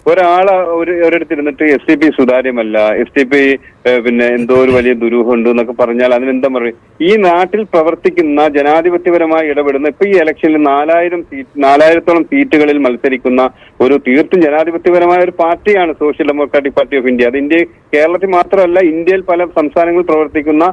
ഒരാള് ഒരിടത്ത് ഇരുന്നിട്ട് SDP സുതാര്യമല്ല, SDP പിന്നെ എന്തോ ഒരു വലിയ ദുരൂഹം ഉണ്ട് എന്നൊക്കെ പറഞ്ഞാൽ അതിനെന്താ പറയും? ഈ നാട്ടിൽ പ്രവർത്തിക്കുന്ന ജനാധിപത്യപരമായി ഇടപെടുന്ന ഇപ്പൊ ഈ ഇലക്ഷനിൽ 4000-ഓളം സീറ്റുകളിൽ മത്സരിക്കുന്ന ഒരു തീർത്തും ജനാധിപത്യപരമായ ഒരു പാർട്ടിയാണ് social democratic party of India. അത് കേരളത്തിൽ മാത്രമല്ല, ഇന്ത്യയിൽ പല സംസ്ഥാനങ്ങളിൽ പ്രവർത്തിക്കുന്ന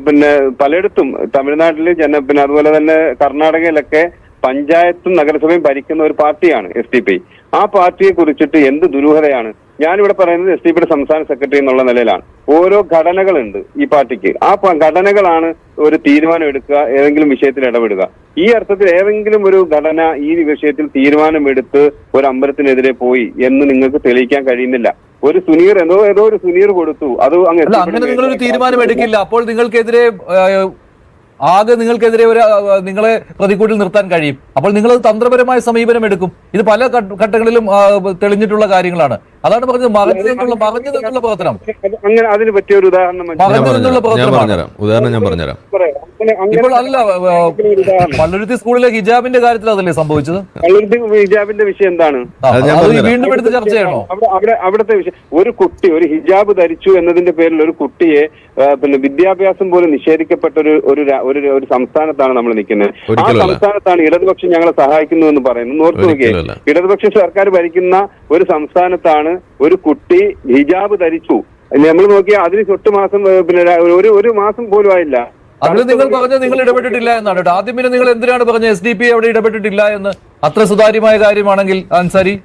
പിന്നെ പലയിടത്തും തമിഴ്നാട്ടില് പിന്നെ അതുപോലെ തന്നെ കർണാടകയിലൊക്കെ പഞ്ചായത്തും നഗരസഭയും ഭരിക്കുന്ന ഒരു പാർട്ടിയാണ് SDP. ആ പാർട്ടിയെ കുറിച്ചിട്ട് എന്ത് ദുരൂഹതയാണ്? ഞാനിവിടെ പറയുന്നത് SDP സംസ്ഥാന സെക്രട്ടറി എന്നുള്ള നിലയിലാണ്. ഓരോ ഘടനകളുണ്ട് ഈ പാർട്ടിക്ക്. ആ ഘടനകളാണ് ഒരു തീരുമാനം എടുക്കുക, ഏതെങ്കിലും വിഷയത്തിൽ ഇടപെടുക. ഈ അർത്ഥത്തിൽ ഏതെങ്കിലും ഒരു ഘടന ഈ വിഷയത്തിൽ തീരുമാനമെടുത്ത് ഒരു അമ്പലത്തിനെതിരെ പോയി എന്ന് നിങ്ങൾക്ക് തെളിയിക്കാൻ കഴിയുന്നില്ല. ഒരു സുനീർ ഏതോ ഒരു സുനീർ കൊടുത്തു, അത് അങ്ങനെ നിങ്ങളൊരു തീരുമാനം എടുക്കില്ല. അപ്പോൾ നിങ്ങൾക്കെതിരെ നിങ്ങൾക്കെതിരെ നിങ്ങളെ പ്രതിക്കൂട്ടിൽ നിർത്താൻ കഴിയും. അപ്പോൾ നിങ്ങൾ തന്ത്രപരമായ സമീപനം എടുക്കും. ഇത് പല ഘട്ടങ്ങളിലും തെളിഞ്ഞിട്ടുള്ള കാര്യങ്ങളാണ്. അതാണ് പറഞ്ഞത്, മറഞ്ഞു നിന്നുള്ള പ്രവർത്തനം. അങ്ങനെ അതിന് പറ്റിയ ഒരു ഉദാഹരണം ഞാൻ പറഞ്ഞുതരാം. ഇപ്പോൾ അല്ല, പള്ളുരുത്തി സ്കൂളിലെ ഹിജാബിന്റെ കാര്യത്തിൽ അതല്ലേ സംഭവിച്ചത്? പള്ളുരുത്തി ഹിജാബിന്റെ വിഷയം എന്താണ്? വീണ്ടും എടുത്ത് ചർച്ച ചെയ്യണോ? അവിടുത്തെ വിഷയം, ഒരു ഹിജാബ് ധരിച്ചു എന്നതിന്റെ പേരിൽ ഒരു കുട്ടിയെ പിന്നെ വിദ്യാഭ്യാസം പോലും നിഷേധിക്കപ്പെട്ട ഒരു സംസ്ഥാനത്താണ് നമ്മൾ നിൽക്കുന്നത്. ആ സംസ്ഥാനത്താണ് ഇടതുപക്ഷം ഞങ്ങളെ സഹായിക്കുന്നു എന്ന് പറയുന്നത്. ഓർത്തു നോക്കിയേ, ഇടതുപക്ഷ സർക്കാർ ഭരിക്കുന്ന ഒരു സംസ്ഥാനത്താണ് ഒരു കുട്ടി ഹിജാബ് ധരിച്ചു. നമ്മൾ നോക്കിയാൽ അതിന് 8 മാസം പിന്നെ ഒരു മാസം പോലും ആയില്ല. അതിൽ നിങ്ങൾ പറഞ്ഞത് നിങ്ങൾ ഇടപെട്ടിട്ടില്ല എന്നാണ്. ആദ്യം പിന്നെ നിങ്ങൾ എന്തിനാണ് പറഞ്ഞത് SDP അവിടെ ഇടപെട്ടിട്ടില്ല എന്ന്? അത്ര സുതാര്യമായ കാര്യമാണെങ്കിൽ അൻസാരി,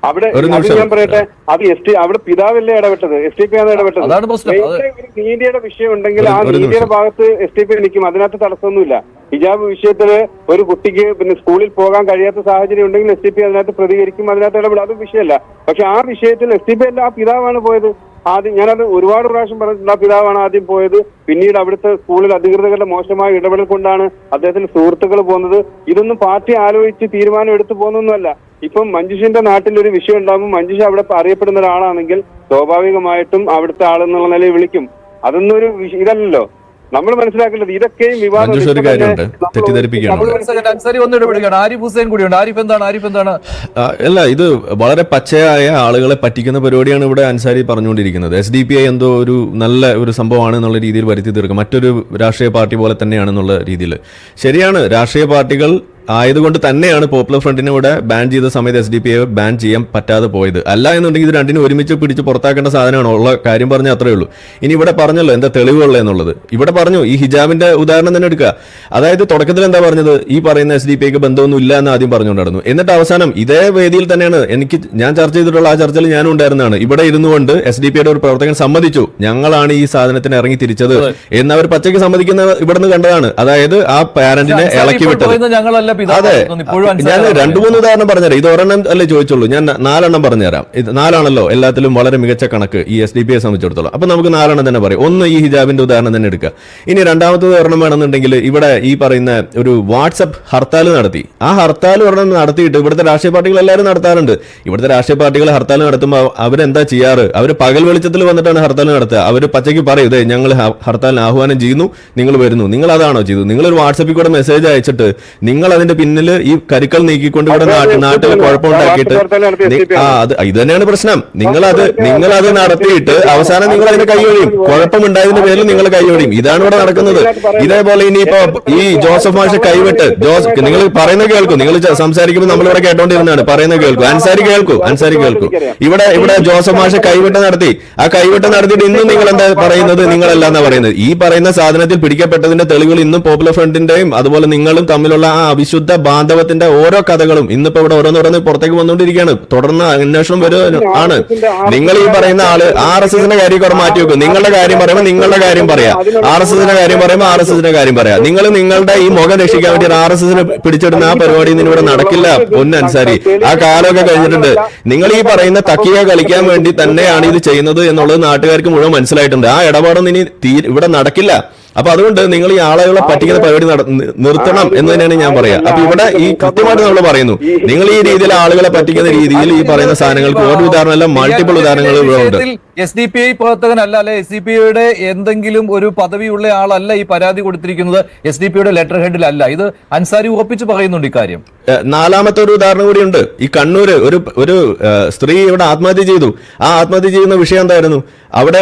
അവിടെ ഞാൻ പറയട്ടെ, അത് അവിടെ പിതാവല്ലേ ഇടപെട്ടത്? SDP ആണ് ഇടപെട്ടത്. നീതിയുടെ വിഷയം ഉണ്ടെങ്കിൽ ആ നീതിയുടെ ഭാഗത്ത് SDP നിൽക്കും. അതിനകത്ത് തടസ്സമൊന്നുമില്ല. ഹിജാബ് വിഷയത്തില് ഒരു കുട്ടിക്ക് പിന്നെ സ്കൂളിൽ പോകാൻ കഴിയാത്ത സാഹചര്യം ഉണ്ടെങ്കിൽ SDP അതിനകത്ത് പ്രതികരിക്കും, അതിനകത്ത് ഇടപെടും. അത് വിഷയമല്ല. പക്ഷെ ആ വിഷയത്തിൽ SDP അല്ല, ആ പിതാവാണ് പോയത്. ആദ്യം ഞാനത് ഒരുപാട് പ്രാവശ്യം പറഞ്ഞിട്ടുണ്ട്. ആ പിതാവാണ് ആദ്യം പോയത്. പിന്നീട് അവിടുത്തെ സ്കൂളിൽ അധികൃതരുടെ മോശമായ ഇടപെടൽ കൊണ്ടാണ് അദ്ദേഹത്തിന് സുഹൃത്തുക്കൾ പോകുന്നത്. ഇതൊന്നും പാർട്ടി ആലോചിച്ച് തീരുമാനം എടുത്തു പോകുന്നൊന്നുമല്ല. ഇപ്പം മഞ്ജുഷിന്റെ നാട്ടിൽ ഒരു വിഷയം ഉണ്ടാകുമ്പോൾ മഞ്ജുഷ അവിടെ അറിയപ്പെടുന്ന ഒരാളാണെങ്കിൽ സ്വാഭാവികമായിട്ടും അവിടുത്തെ ആളെന്നുള്ള നിലയിൽ വിളിക്കും. അതൊന്നും ഒരു ഇതല്ലല്ലോ. നമ്മൾ മനസ്സിലാക്കേണ്ടത് ഇതൊക്കെയും വിവാദം. അല്ല, ഇത് വളരെ പച്ചയായ ആളുകളെ പറ്റിക്കുന്ന പരിപാടിയാണ് ഇവിടെ അൻസാരി പറഞ്ഞുകൊണ്ടിരിക്കുന്നത്. SDP എന്തോ ഒരു നല്ല ഒരു സംഭവമാണ് എന്നുള്ള രീതിയിൽ വരുത്തി തീർക്കും, മറ്റൊരു രാഷ്ട്രീയ പാർട്ടി പോലെ തന്നെയാണെന്നുള്ള രീതിയിൽ. ശരിയാണ്, രാഷ്ട്രീയ പാർട്ടികൾ ആയതുകൊണ്ട് തന്നെയാണ് പോപ്പുലർ ഫ്രണ്ടിനെ ഇവിടെ ബാൻ ചെയ്ത സമയത്ത് SDP ബാൻ ചെയ്യാൻ പറ്റാതെ പോയത്. അല്ല എന്നുണ്ടെങ്കിൽ ഇത് രണ്ടിനും ഒരുമിച്ച് പിടിച്ച് പുറത്താക്കേണ്ട സാധനമാണ്. ഉള്ള കാര്യം പറഞ്ഞാൽ അത്രേ ഉള്ളൂ. ഇനി ഇവിടെ പറഞ്ഞല്ലോ എന്താ തെളിവുള്ള എന്നുള്ളത്. ഇവിടെ പറഞ്ഞു, ഈ ഹിജാബിന്റെ ഉദാഹരണം തന്നെ എടുക്കുക. അതായത് തുടക്കത്തിൽ എന്താ പറഞ്ഞത്? ഈ പറയുന്ന SDP ബന്ധമൊന്നും ഇല്ല എന്ന് ആദ്യം പറഞ്ഞുകൊണ്ടായിരുന്നു. എന്നിട്ട് അവസാനം ഇതേ വേദിയിൽ തന്നെയാണ് ഞാൻ ചർച്ച ചെയ്തിട്ടുള്ള ആ ചർച്ചയിൽ ഞാനും ഉണ്ടായിരുന്നതാണ്. ഇവിടെ ഇരുന്നുകൊണ്ട് SDP ഒരു പ്രവർത്തകൻ സമ്മതിച്ചു, ഞങ്ങളാണ് ഈ സാധനത്തിന് ഇറങ്ങി തിരിച്ചത് എന്നവർ പച്ചയ്ക്ക് സമ്മതിക്കുന്ന ഇവിടുന്ന് കണ്ടതാണ്. അതായത് ആ പാരന്റിനെ ഇളക്കി വിട്ടത്. അതെ, ഞാൻ 2-3 ഉദാഹരണം പറഞ്ഞുതരാം. ഇത് ഒരെണ്ണം അല്ലേ ചോദിച്ചുള്ളൂ, ഞാൻ 4 പറഞ്ഞുതരാം. ഇത് 4 എല്ലാത്തിലും വളരെ മികച്ച കണക്ക് ഈ SDP സംബന്ധിച്ചിടത്തോളം. അപ്പൊ നമുക്ക് 4 തന്നെ പറയാം. ഒന്ന്, ഈ ഹിജാബിന്റെ ഉദാഹരണം തന്നെ എടുക്കുക. ഇനി രണ്ടാമത്തെ ഒരെണ്ണം വേണമെന്നുണ്ടെങ്കിൽ ഇവിടെ ഈ പറയുന്ന ഒരു വാട്സപ്പ് ഹർത്താൽ നടത്തി. ആ ഹർത്താൽ ഒരെണ്ണം നടത്തിയിട്ട് ഇവിടുത്തെ രാഷ്ട്രീയ പാർട്ടികൾ എല്ലാവരും നടത്താറുണ്ട്. ഇവിടുത്തെ രാഷ്ട്രീയ പാർട്ടികൾ ഹർത്താൽ നടത്തുമ്പോൾ അവരെന്താ ചെയ്യാറ്? അവർ പകൽ വെളിച്ചത്തിൽ വന്നിട്ടാണ് ഹർത്താൽ നടത്തുക. അവർ പച്ചയ്ക്ക് പറയും, ഇതേ ഞങ്ങൾ ഹർത്താലിന് ആഹ്വാനം ചെയ്യുന്നു, നിങ്ങൾ വരുന്നു. നിങ്ങൾ അതാണോ ചെയ്തു? നിങ്ങളൊരു വാട്സപ്പിൽ കൂടെ മെസ്സേജ് അയച്ചിട്ട് നിങ്ങൾ അതിന്റെ പിന്നില് ഈ കരുക്കൾ നീക്കിക്കൊണ്ട് ഇവിടെ നാട്ടിൽ കുഴപ്പമുണ്ടാക്കിയിട്ട് ഇത് തന്നെയാണ് പ്രശ്നം. നിങ്ങളത് നടത്തിയിട്ട് അവസാനം നിങ്ങൾ അതിന് കൈയൊഴിയും. കുഴപ്പമുണ്ടായതിന്റെ പേരിൽ നിങ്ങൾ കൈയൊഴിയും. ഇതാണ് ഇവിടെ നടക്കുന്നത്. ഇതേപോലെ ഇനിയിപ്പോ ഈ ജോസഫ് മാഷ് കൈവിട്ട് നിങ്ങൾ പറയുന്നത് കേൾക്കും. നിങ്ങൾ സംസാരിക്കുമ്പോൾ നമ്മളിവിടെ കേട്ടോണ്ടിരുന്നതാണ്. പറയുന്നത് കേൾക്കും. അൻസാരി കേൾക്കൂ. ഇവിടെ ജോസഫ് മാഷ് കൈവിട്ട് നടത്തി. ആ കൈവിട്ട് നടത്തിയിട്ട് ഇന്നും നിങ്ങൾ എന്താ പറയുന്നത്? നിങ്ങളല്ല എന്നാ പറയുന്നത്. ഈ പറയുന്ന സാധനത്തിൽ പിടിക്കപ്പെട്ടതിന്റെ തെളിവുകൾ ഇന്നും പോപ്പുലർ ഫ്രണ്ടിന്റെയും അതുപോലെ നിങ്ങളും തമ്മിലുള്ള ആ അവിശുദ്ധ ബാന്ധവത്തിന്റെ ഓരോ കഥകളും ഇന്നിപ്പോ ഇവിടെ ഓരോന്നോരോന്ന് പുറത്തേക്ക് വന്നുകൊണ്ടിരിക്കുകയാണ്. തുടർന്ന് അന്വേഷണം ആണ്. നിങ്ങൾ ഈ പറയുന്ന ആള് RSSന്റെ കാര്യം കുറെ മാറ്റി വെക്കും. നിങ്ങളുടെ കാര്യം പറയുമ്പോൾ നിങ്ങളുടെ കാര്യം പറയാം, RSSന്റെ കാര്യം പറയുമ്പോൾ RSSന്റെ കാര്യം പറയാം. നിങ്ങൾ നിങ്ങളുടെ ഈ മുഖം രക്ഷിക്കാൻ വേണ്ടി RSSനെ പിടിച്ചെടുന്ന ആ പരിപാടി ഇവിടെ നടക്കില്ല. പൊന്നൻസാരി, ആ കാലമൊക്കെ കഴിഞ്ഞിട്ടുണ്ട്. നിങ്ങൾ ഈ പറയുന്ന തക്കിയ കളിക്കാൻ വേണ്ടി തന്നെയാണ് ഇത് ചെയ്യുന്നത് എന്നുള്ളത് നാട്ടുകാർക്ക് മുഴുവൻ മനസ്സിലായിട്ടുണ്ട്. ആ ഇടപാടൊന്നും ഇനി ഇവിടെ നടക്കില്ല. അപ്പൊ അതുകൊണ്ട് നിങ്ങൾ ഈ ആളുകളെ പറ്റിക്കുന്ന പരിപാടി നിർത്തണം എന്ന് തന്നെയാണ് ഞാൻ പറയാം. അപ്പൊ ഇവിടെ ഈ കൃത്യമായിട്ട് നമ്മൾ പറയുന്നു, നിങ്ങൾ ഈ രീതിയിൽ ആളുകളെ പറ്റിക്കുന്ന രീതിയിൽ ഈ പറയുന്ന സാധനങ്ങൾക്ക് ഒരു ഉദാഹരണമല്ല, മൾട്ടിപ്പിൾ ഉദാഹരണങ്ങൾ ഇവിടെ ഉണ്ട്. SDPI പ്രവർത്തകനല്ല, അല്ലെ SDPIയുടെ എന്തെങ്കിലും ഒരു പദവിയുള്ള ആളല്ല ഈ പരാതി കൊടുത്തിരിക്കുന്നത്, SDPIയുടെ ലെറ്റർ ഹെഡിലല്ല. ഇത് അൻസാരി ഉറപ്പിച്ച് പറയുന്നുണ്ട് ഇക്കാര്യം. നാലാമത്തെ ഒരു ഉദാഹരണം കൂടിയുണ്ട്. ഈ കണ്ണൂര് ഒരു സ്ത്രീ ഇവിടെ ആത്മഹത്യ ചെയ്തു. ആ ആത്മഹത്യ ചെയ്യുന്ന വിഷയം എന്തായിരുന്നു? അവിടെ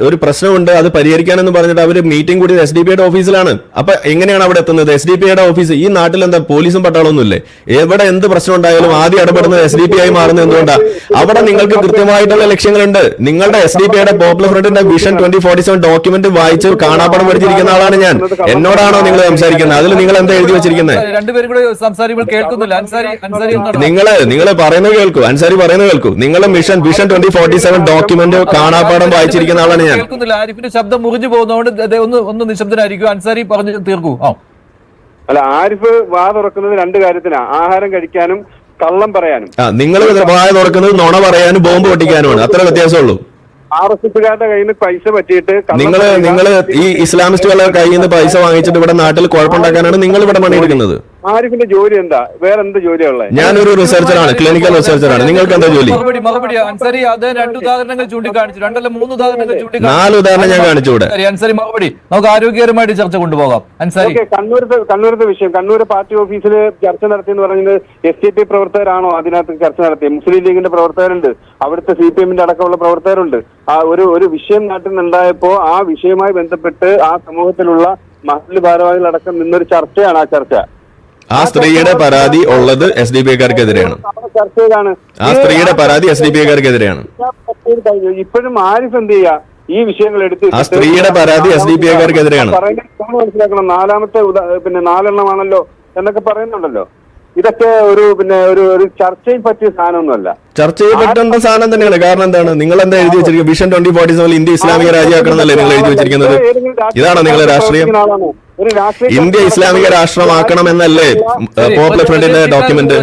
ഒരു പ്രശ്നമുണ്ട്, അത് പരിഹരിക്കാനെന്ന് പറഞ്ഞിട്ട് അവർ മീറ്റിംഗ് കൂടി SDPIയുടെ ഓഫീസിലാണ്. അപ്പൊ എങ്ങനെയാണ് അവിടെ എത്തുന്നത്? SDPIയുടെ ഓഫീസ് ഈ നാട്ടിൽ എന്താ പോലീസും പട്ടാളമൊന്നുമില്ലേ? എവിടെ എന്ത് പ്രശ്നം ഉണ്ടായാലും ആദ്യം ഇടപെടുന്നത് SDPI മാറുന്നത് എന്തുകൊണ്ടാണ്? അവിടെ നിങ്ങൾക്ക് കൃത്യമായിട്ടുള്ള ലക്ഷ്യങ്ങളുണ്ട്. നിങ്ങളുടെ SDPIയുടെ പോപ്പുലർ ഫ്രണ്ടിന്റെ വിഷൻ 2047 ഡോക്യുമെന്റ് വായിച്ച് കാണാപ്പടം പഠിച്ചിരിക്കുന്ന ആളാണ് ഞാൻ. എന്നോടാണോ നിങ്ങൾ സംസാരിക്കുന്നത്? അതിൽ നിങ്ങൾ എന്താ എഴുതി വെച്ചിരിക്കുന്നത്? രണ്ടുപേരും കൂടെ സംസാരിക്കുമ്പോൾ കേൾക്കുന്നില്ല. നിങ്ങൾ പറയുന്നത് കേൾക്കൂ, അൻസാരി പറയുന്നത് കേൾക്കൂ. നിങ്ങളുടെ വിഷൻ 2047 ഡോക്യുമെന്റ് കാണാപ്പാടം വായിച്ചിരിക്കുന്ന ആളാണ് ഞാൻ. കേൾക്കുന്നില്ല. ആരിഫിന്റെ ശബ്ദം മുറിഞ്ഞു പോകുന്നതുകൊണ്ട് ഒന്ന് നിശബ്ദനായിരിക്കും. അൻസാരി പറഞ്ഞു തീർക്കൂ. അല്ല, ആരിഫ് വാ തുറക്കുന്നത് രണ്ട് കാര്യത്തിനാ: ആഹാരം കഴിക്കാനും കള്ളം പറയാനും. നിങ്ങൾ വായ തുറക്കുന്നത് നുണ പറയാനും ബോംബ് പൊട്ടിക്കാനുമാണ്. അത്ര വ്യത്യാസമുള്ളൂ. RSSകാരുടെ കയ്യിൽ നിന്ന് പൈസ പറ്റിയിട്ട് നിങ്ങൾ ഈ ഇസ്ലാമിസ്റ്റുകളുടെ കയ്യിൽ നിന്ന് പൈസ വാങ്ങിച്ചിട്ട് ഇവിടെ നാട്ടിൽ കുഴപ്പമുണ്ടാക്കാനാണ് നിങ്ങൾ ഇവിടെ പണിയെടുക്കുന്നത്. ആരിഫിന്റെ ജോലി എന്താ? വേറെ എന്ത് ജോലിയുള്ളത്? ഞാനൊരു റിസർച്ചറാണ്, ക്ലിനിക്കൽ റിസർച്ചറാണ്. നിങ്ങൾക്ക് എന്താ ജോലി? മറുപടി അൻസാരി അദ്ദേഹം 2 ഉദാഹരണങ്ങൾ ചൂണ്ടിക്കാണിച്ചു, 2 അല്ല 3 ഉദാഹരണങ്ങൾ ചൂണ്ടിക്കാണിച്ചു. 4 ഉദാഹരണം ഞാൻ കാണിച്ചു ഇവിടെ. അൻസാരി മറുപടി നമുക്ക് ആരോഗ്യകരമായിട്ട് ചർച്ച കൊണ്ടുപോകാം. അൻസാരി, കണ്ണൂരത്തെ വിഷയം, കണ്ണൂർ പാർട്ടി ഓഫീസിൽ ചർച്ച നടത്തിയെന്ന് പറഞ്ഞത് SDPI പ്രവർത്തകരാണോ അതിനകത്ത് ചർച്ച നടത്തിയത്? മുസ്ലിം ലീഗിന്റെ പ്രവർത്തകരുണ്ട്, അവിടുത്തെ CPMന്റെ അടക്കമുള്ള പ്രവർത്തകരുണ്ട്. ആ ഒരു വിഷയം നാട്ടിൽ നിന്നുണ്ടായപ്പോ ആ വിഷയവുമായി ബന്ധപ്പെട്ട് ആ സമൂഹത്തിലുള്ള മഹല്ല് ഭാരവാഹികളടക്കം നിന്നൊരു ചർച്ചയാണ്. ആ ചർച്ച, ആ സ്ത്രീയുടെ പരാതി ഉള്ളത് SDPIക്കാർക്കെതിരെയാണ്. ആ സ്ത്രീയുടെ പരാതി SDPIക്കാർക്കെതിരെയാണ്. ഇപ്പോഴും ആരിഫ് എന്ത് ചെയ്യാ ഈ വിഷയങ്ങൾ എടുത്ത്? ആ സ്ത്രീയുടെ പരാതി SDPIക്കാർക്കെതിരെയാണ്. മനസ്സിലാക്കണം. നാലാമത്തെ 4 എണ്ണമാണല്ലോ എന്നൊക്കെ പറയുന്നുണ്ടല്ലോ. ഇതൊക്കെ ഒരു ചർച്ചയിൽ പറ്റിയ സാധനമൊന്നുമല്ല. ചർച്ച ചെയ്യപ്പെട്ട സാധനം തന്നെയാണ്. കാരണം എന്താണ്? നിങ്ങൾ എന്താ എഴുതി വെച്ചിരിക്കുന്നത്? വിഷൻ 2047 ഇന്ത്യ ഇസ്ലാമിക രാജ്യമാക്കണം എന്നല്ലേ നിങ്ങൾ എഴുതി വെച്ചിരിക്കുന്നത്? ഇതാണോ നിങ്ങളുടെ രാഷ്ട്രീയം? ഇന്ത്യ ഇസ്ലാമിക രാഷ്ട്രമാക്കണം എന്നല്ലേ പോപ്പുലർ ഫ്രണ്ടിന്റെ ഡോക്യുമെന്റ്?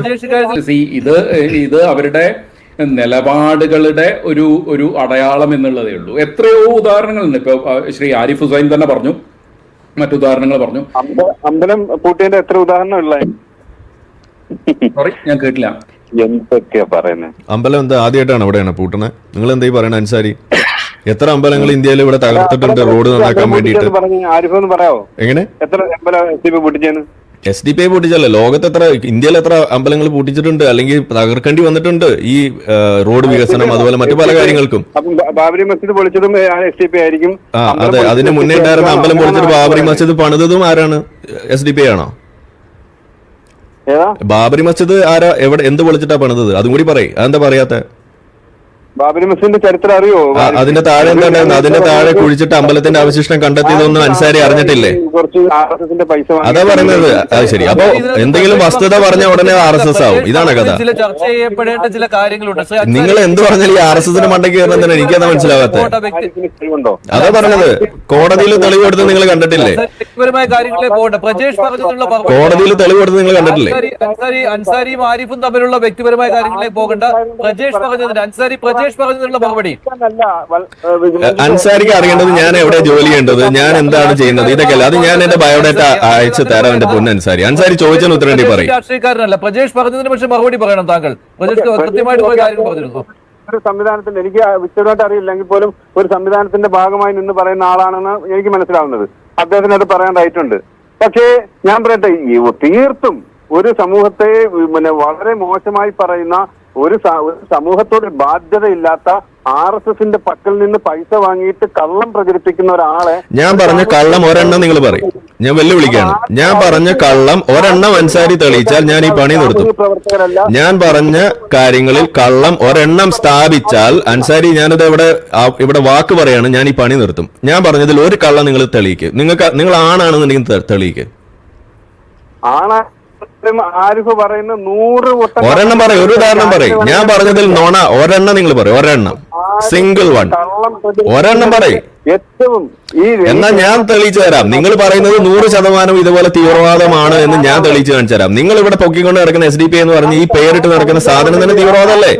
ഇത് അവരുടെ നിലപാടുകളുടെ ഒരു അടയാളം എന്നുള്ളതേ ഉള്ളൂ. എത്രയോ ഉദാഹരണങ്ങളുണ്ട്. ഇപ്പൊ ശ്രീ ആരിഫ് ഹുസൈൻ തന്നെ പറഞ്ഞു, മറ്റുദാഹരണങ്ങൾ പറഞ്ഞു. അമ്പലം പൂട്ടിയതിന്റെ എത്ര ഉദാഹരണം ഉള്ളത്? സോറി, ഞാൻ കേട്ടില്ല. എന്തൊക്കെയാ പറയുന്നത്? അമ്പലം എന്താ ആദ്യമായിട്ടാണ് അവിടെയാണ് പൂട്ടണേ? നിങ്ങൾ എന്താ ഈ പറയണ അൻസാരി? എത്ര അമ്പലങ്ങൾ ഇന്ത്യയിൽ ഇവിടെ തകർത്തിട്ടുണ്ട് റോഡ് നന്നാക്കാൻ വേണ്ടിയിട്ട്? ആരിഫ് ഒന്ന് പറയാവോ എങ്ങനെ എത്ര അമ്പലം SDPI പൊട്ടിച്ചെന്ന്? SDPI പൊട്ടിച്ചല്ലേ, ലോകത്ത് ഇന്ത്യയിൽ എത്ര അമ്പലങ്ങൾ പൂട്ടിച്ചിട്ടുണ്ട്, അല്ലെങ്കിൽ തകർക്കേണ്ടി വന്നിട്ടുണ്ട് ഈ റോഡ് വികസനം അതുപോലെ മറ്റു പല കാര്യങ്ങൾക്കും. ബാബരി മസ്ജിദ് പൊളിച്ചതും SDPI ആയിരിക്കും. അതെ, അതിന് മുന്നേ ഉണ്ടായിരുന്ന അമ്പലം പൊളിച്ചിട്ട് ബാബരി മസ്ജിദ് പണിതതും ആരാണ്? SDPI ആണോ? ബാബരി മസ്ജിദ് ആരാ, എവിടെ, എന്ത് പൊളിച്ചിട്ടാ പണിതത്? അതും കൂടി പറയും. അതെന്താ പറയാത്ത? ബാബരി മസ്ജിദിന്റെ ചരിത്രം അറിയോ? അതിന്റെ താഴെ എന്താ? അതിന്റെ താഴെ കുഴിച്ചിട്ട് അമ്പലത്തിന്റെ അവശിഷ്ടം കണ്ടെത്തിയതൊന്നും അൻസാരി അറിഞ്ഞിട്ടില്ലേ? അതാ പറയുന്നത്. അത് ശരി. അപ്പൊ എന്തെങ്കിലും വസ്തുത പറഞ്ഞ ഉടനെ RSS ആവും. ഇതാണ് കഥ. ചർച്ച ചെയ്യപ്പെടേണ്ട ചില കാര്യങ്ങളുണ്ട്. നിങ്ങൾ എന്ത് പറഞ്ഞാൽ ഈ RSSന്റെ മണ്ടയ്ക്ക് കയറുന്ന തന്നെ എനിക്കതാ മനസ്സിലാവാത്ത. അതാ പറഞ്ഞത്. കോടതിയിൽ തെളിവ് കൊടുത്ത് നിങ്ങൾ കണ്ടിട്ടില്ലേ? കാര്യങ്ങളിലേക്ക് പോകട്ടെ. പ്രജേഷ് പറഞ്ഞതിനുള്ള കോടതിയിൽ തെളിവ് കൊടുത്ത് നിങ്ങൾ കണ്ടിട്ടില്ലേ? അൻസാരിയും ആരിഫും തമ്മിലുള്ള വ്യക്തിപരമായ കാര്യങ്ങളിലേക്ക് പോകണ്ട. പ്രജേഷ് പറഞ്ഞതിന് പറഞ്ഞതിനുള്ള മറുപടി. അൻസാരിക്ക് അറിയേണ്ടത് ഞാൻ എവിടെ ജോലി ചെയ്യേണ്ടത്, ഞാൻ എന്താണ് ചെയ്യുന്നത്, ഇതൊക്കെ അല്ല. അത് ഞാൻ എന്റെ ബയോഡാറ്റ അയച്ചു തരാം എന്റെ പൊന്ന് അൻസാരി. അൻസാരി ചോദിച്ചതിന് ഉത്തരം പറയും. രാഷ്ട്രീയക്കാരനല്ല പ്രജേഷ് പറഞ്ഞതിന്, പക്ഷെ മറുപടി പറയണം താങ്കൾ. പ്രജേഷ് കൃത്യമായിട്ട് കാര്യങ്ങൾ പറഞ്ഞിരുന്നു. ഒരു സംവിധാനത്തിന്റെ, എനിക്ക് വ്യക്തമായിട്ട് അറിയില്ലെങ്കിൽ പോലും ഒരു സംവിധാനത്തിന്റെ ഭാഗമായി നിന്ന് പറയുന്ന ആളാണെന്ന് എനിക്ക് മനസ്സിലാവുന്നത്. അദ്ദേഹത്തിന് അത് പറയാൻ റൈറ്റുണ്ട്. പക്ഷേ ഞാൻ പറയട്ടെ, തീർത്തും ഒരു സമൂഹത്തെ വളരെ മോശമായി പറയുന്ന ഒരു സമൂഹത്തോട് ബാധ്യതയില്ലാത്ത RSSന്റെ പക്കൽ നിന്ന് പൈസ വാങ്ങിയിട്ട് കള്ളം പ്രചരിപ്പിക്കുന്ന ഒരാളെ ഞാൻ പറഞ്ഞ കള്ളം ഒരെണ്ണം നിങ്ങൾ പറയും. ഞാൻ വെല്ലുവിളിക്കാണ്. ഞാൻ പറഞ്ഞ കള്ളം ഒരെണ്ണം അൻസാരി തെളിയിച്ചാൽ ഞാൻ ഈ പണി നിർത്തും. ഞാൻ പറഞ്ഞ കാര്യങ്ങളിൽ കള്ളം ഒരെണ്ണം സ്ഥാപിച്ചാൽ അൻസാരി, ഞാനത് ഇവിടെ വാക്ക് പറയാണ്, ഞാൻ ഈ പണി നിർത്തും. ഞാൻ പറഞ്ഞതിൽ ഒരു കള്ളം നിങ്ങൾ തെളിയിക്കുക. നിങ്ങൾ ആണാണെന്നുണ്ടെങ്കിൽ തെളിയിക്കുക. ആരിഫ് പറയുന്ന 100 ഒരെണ്ണം പറയും. ഒരു ഉദാഹരണം പറയും. ഞാൻ പറഞ്ഞതിൽ നോണ ഒരെണ്ണം നിങ്ങൾ പറയും. ഒരെണ്ണം സിംഗിൾ വൺ ഒരെണ്ണം പറയും. ഏറ്റവും ഈ എന്നാ ഞാൻ തെളിയിച്ചു തരാം. നിങ്ങൾ പറയുന്നത് 100% ഇതുപോലെ തീവ്രവാദമാണ് എന്ന് ഞാൻ തെളിയിച്ചു കാണിച്ചു തരാം. നിങ്ങൾ ഇവിടെ പൊക്കിക്കൊണ്ട് നടക്കുന്ന SDP എന്ന് പറഞ്ഞ് ഈ പേരിട്ട് നടക്കുന്ന സാധനം തന്നെ തീവ്രവാദമല്ലേ?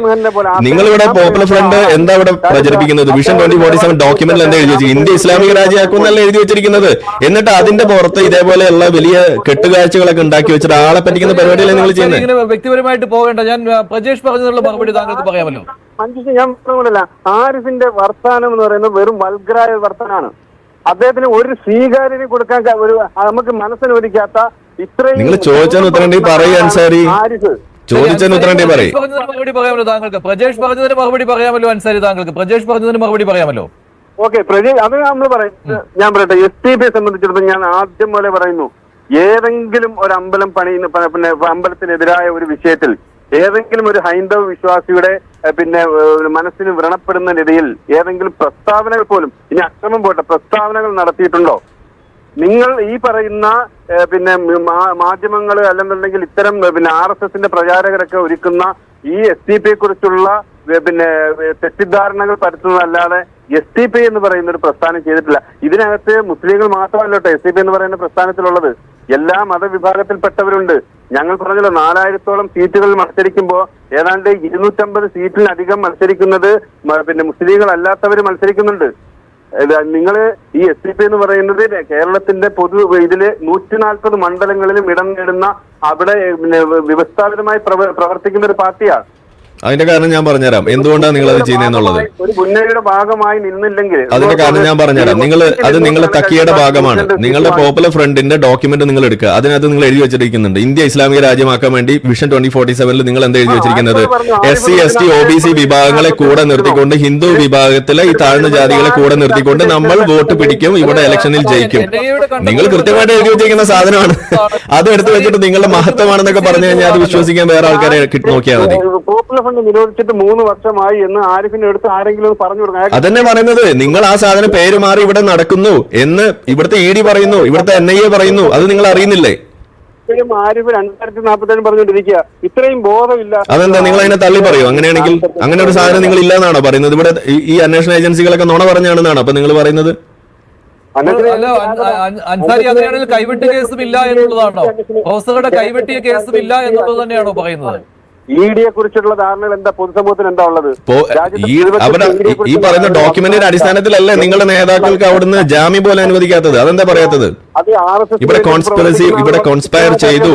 നിങ്ങൾ ഇവിടെ പോപ്പുലർ ഫ്രണ്ട് എന്താ ഇവിടെ പ്രചരിപ്പിക്കുന്നത്? വിഷൻ 2047 ഡോക്യുമെന്റിൽ എന്താ എഴുതി വെച്ചിരിക്കുന്നത്? ഇന്ത്യ ഇസ്ലാമിക രാജ്യമാക്കുന്നല്ല എഴുതി വെച്ചിരിക്കുന്നത്. എന്നിട്ട് അതിന്റെ പുറത്ത് ഇതേപോലെയുള്ള വലിയ കെട്ടുകാഴ്ചകളൊക്കെ ഉണ്ടാക്കി വെച്ചിട്ട് ആളെ പറ്റിക്കുന്ന പരിപാടിയല്ലേ നിങ്ങൾ ചെയ്യുന്നത്? വ്യക്തിപരമായിട്ട് പോകേണ്ട. ഞാൻ പ്രജേഷ് പറഞ്ഞതിനുള്ള മറുപടി താങ്കൾക്ക് പറയാമല്ലോ. മഞ്ജുഷ, ഞാൻ പറഞ്ഞില്ല, ആരിഫിന്റെ വർത്താനം എന്ന് പറയുന്നത് വെറും വൽഗരായ വർത്താനാണ്. അദ്ദേഹത്തിന് ഒരു സ്വീകാര്യത കൊടുക്കാൻ നമുക്ക് മനസ്സിനൊരുക്കാത്ത ഇത്രയും. നിങ്ങൾ ചോദിച്ചതിന് ഉത്തരം പറയൂ അൻസാരി. ചോദിച്ചതിന് ഉത്തരം പറയും. മറുപടി പറയാമല്ലോ താങ്കൾക്ക്. പ്രജേഷ് പറഞ്ഞതിന് മറുപടി പറയാമല്ലോ അൻസാരി താങ്കൾക്ക്. പ്രജേഷ് പറഞ്ഞതിന് മറുപടി പറയാമല്ലോ. ഓക്കെ, അത് നമ്മൾ പറയും. ഞാൻ പറയട്ടെ, STP സംബന്ധിച്ചിടത്തോളം ഞാൻ ആദ്യം പോലെ പറയുന്നു, ഏതെങ്കിലും ഒരു അമ്പലം പിന്നെ അമ്പലത്തിനെതിരായ ഒരു വിഷയത്തിൽ ഏതെങ്കിലും ഒരു ഹൈന്ദവ വിശ്വാസിയുടെ മനസ്സിന് വ്രണപ്പെടുന്ന രീതിയിൽ ഏതെങ്കിലും പ്രസ്താവനകൾ പോലും, ഇനി അക്രമം പോട്ടെ, പ്രസ്താവനകൾ നടത്തിയിട്ടുണ്ടോ? നിങ്ങൾ ഈ പറയുന്ന മാധ്യമങ്ങൾ അല്ലെന്നുണ്ടെങ്കിൽ ഇത്തരം RSSന്റെ പ്രചാരകരൊക്കെ ഒരുക്കുന്ന ഈ STP കുറിച്ചുള്ള തെറ്റിദ്ധാരണകൾ പരത്തുന്നതല്ലാതെ STP എന്ന് പറയുന്ന ഒരു പ്രസ്ഥാനം ചെയ്തിട്ടില്ല. ഇതിനകത്ത് മുസ്ലിങ്ങൾ മാത്രമല്ല കേട്ടോ STP എന്ന് പറയുന്ന പ്രസ്ഥാനത്തിലുള്ളത്, എല്ലാ മതവിഭാഗത്തിൽപ്പെട്ടവരുണ്ട്. ഞങ്ങൾ പറഞ്ഞല്ലോ 4000-ഓളം സീറ്റുകൾ മത്സരിക്കുമ്പോൾ ഏതാണ്ട് 250 സീറ്റിലധികം മത്സരിക്കുന്നത് മുസ്ലിങ്ങൾ അല്ലാത്തവർ മത്സരിക്കുന്നുണ്ട്. നിങ്ങൾ ഈ STP എന്ന് പറയുന്നത് കേരളത്തിന്റെ ഇതില് 140 മണ്ഡലങ്ങളിലും ഇടം നേടുന്ന അവിടെ വ്യവസ്ഥാപിതമായി പ്രവർത്തിക്കുന്ന ഒരു പാർട്ടിയാണ്. അതിന്റെ കാരണം ഞാൻ പറഞ്ഞുതരാം എന്തുകൊണ്ടാണ് നിങ്ങൾ അത് ചെയ്യുന്നതെന്നുള്ളത്. ഒരു മുന്നണിയുടെ ഭാഗമായി നിന്നില്ലെങ്കിൽ അതിന്റെ കാരണം ഞാൻ പറഞ്ഞുതരാം. നിങ്ങളുടെ തക്കിയുടെ ഭാഗമാണ്. നിങ്ങളുടെ പോപ്പുലർ ഫ്രണ്ടിന്റെ ഡോക്യുമെന്റ് നിങ്ങൾ എടുക്കുക. അതിനകത്ത് നിങ്ങൾ എഴുതി വെച്ചിരിക്കുന്നുണ്ട് ഇന്ത്യ ഇസ്ലാമിക രാജ്യമാക്കാൻ വേണ്ടി വിഷൻ 2047 നിങ്ങൾ എന്താ എഴുതി വെച്ചിരിക്കുന്നത്? SC ST OBC വിഭാഗങ്ങളെ കൂടെ നിർത്തിക്കൊണ്ട് ഹിന്ദു വിഭാഗത്തിലെ ഈ താഴ്ന്ന ജാതികളെ കൂടെ നിർത്തിക്കൊണ്ട് നമ്മൾ വോട്ട് പിടിക്കും, ഇവിടെ ഇലക്ഷനിൽ ജയിക്കും. നിങ്ങൾ കൃത്യമായിട്ട് എഴുതി വെച്ചിരിക്കുന്ന സാധനമാണ്. അത് എടുത്തു വെച്ചിട്ട് നിങ്ങളുടെ മഹത്വമാണെന്നൊക്കെ പറഞ്ഞു കഴിഞ്ഞാൽ അത് വിശ്വസിക്കാൻ വേറെ ആൾക്കാരെ നോക്കിയാൽ മതി. പോപ്പുലർ ഫണ്ട് നിരോധിച്ചിട്ട് 3 വർഷമായി എന്ന് ആരിഫിന്റെ അടുത്ത് ആരെങ്കിലും പറഞ്ഞു കൊടുക്കണം. അതന്നെ പറയുന്നത്. നിങ്ങൾ ആ സാധനം പേര് മാറി ഇവിടെ നടക്കുന്നു എന്ന് ഇവിടുത്തെ ED പറയുന്നു, ഇവിടുത്തെ NIA പറയുന്നു. അത് നിങ്ങൾ അറിയുന്നില്ലേ? ആരിഫ് 2047 പറഞ്ഞുകൊണ്ടിരിക്കുക. ഇത്രയും ബോധമില്ല. അതെന്താ നിങ്ങൾ അതിനെ തള്ളി പറയോ? അങ്ങനെയാണെങ്കിൽ അങ്ങനെ ഒരു സാധനം നിങ്ങൾ ഇല്ലെന്നാണോ പറയുന്നത്? ഇവിടെ ഈ അന്വേഷണ ഏജൻസികളൊക്കെ നുണ പറഞ്ഞാണെന്നാണോ അപ്പൊ നിങ്ങൾ പറയുന്നത്? അല്ല അൻസാരി, അങ്ങനെയാണെങ്കിൽ കൈവെട്ടിയ കേസും ഇല്ല എന്നുള്ളതാണോ? പ്രൊഫസറുടെ കൈവെട്ടിയ കേസും ഇല്ല എന്നുള്ളത് തന്നെയാണോ പറയുന്നത്? ED കുറിച്ചുള്ള ധാരണകൾ എന്താ പൊതുസമൂഹത്തിന് എന്താ ഉള്ളത്? ഈ പറയുന്ന ഡോക്യുമെന്റിന്റെ അടിസ്ഥാനത്തിലല്ലേ നിങ്ങളുടെ നേതാക്കൾക്ക് അവിടുന്ന് ജാമ്യം പോലെ അനുവദിക്കാത്തത്? അതെന്താ പറയാത്തത്? ഇവിടെ കോൺസ്പയർ ചെയ്തു,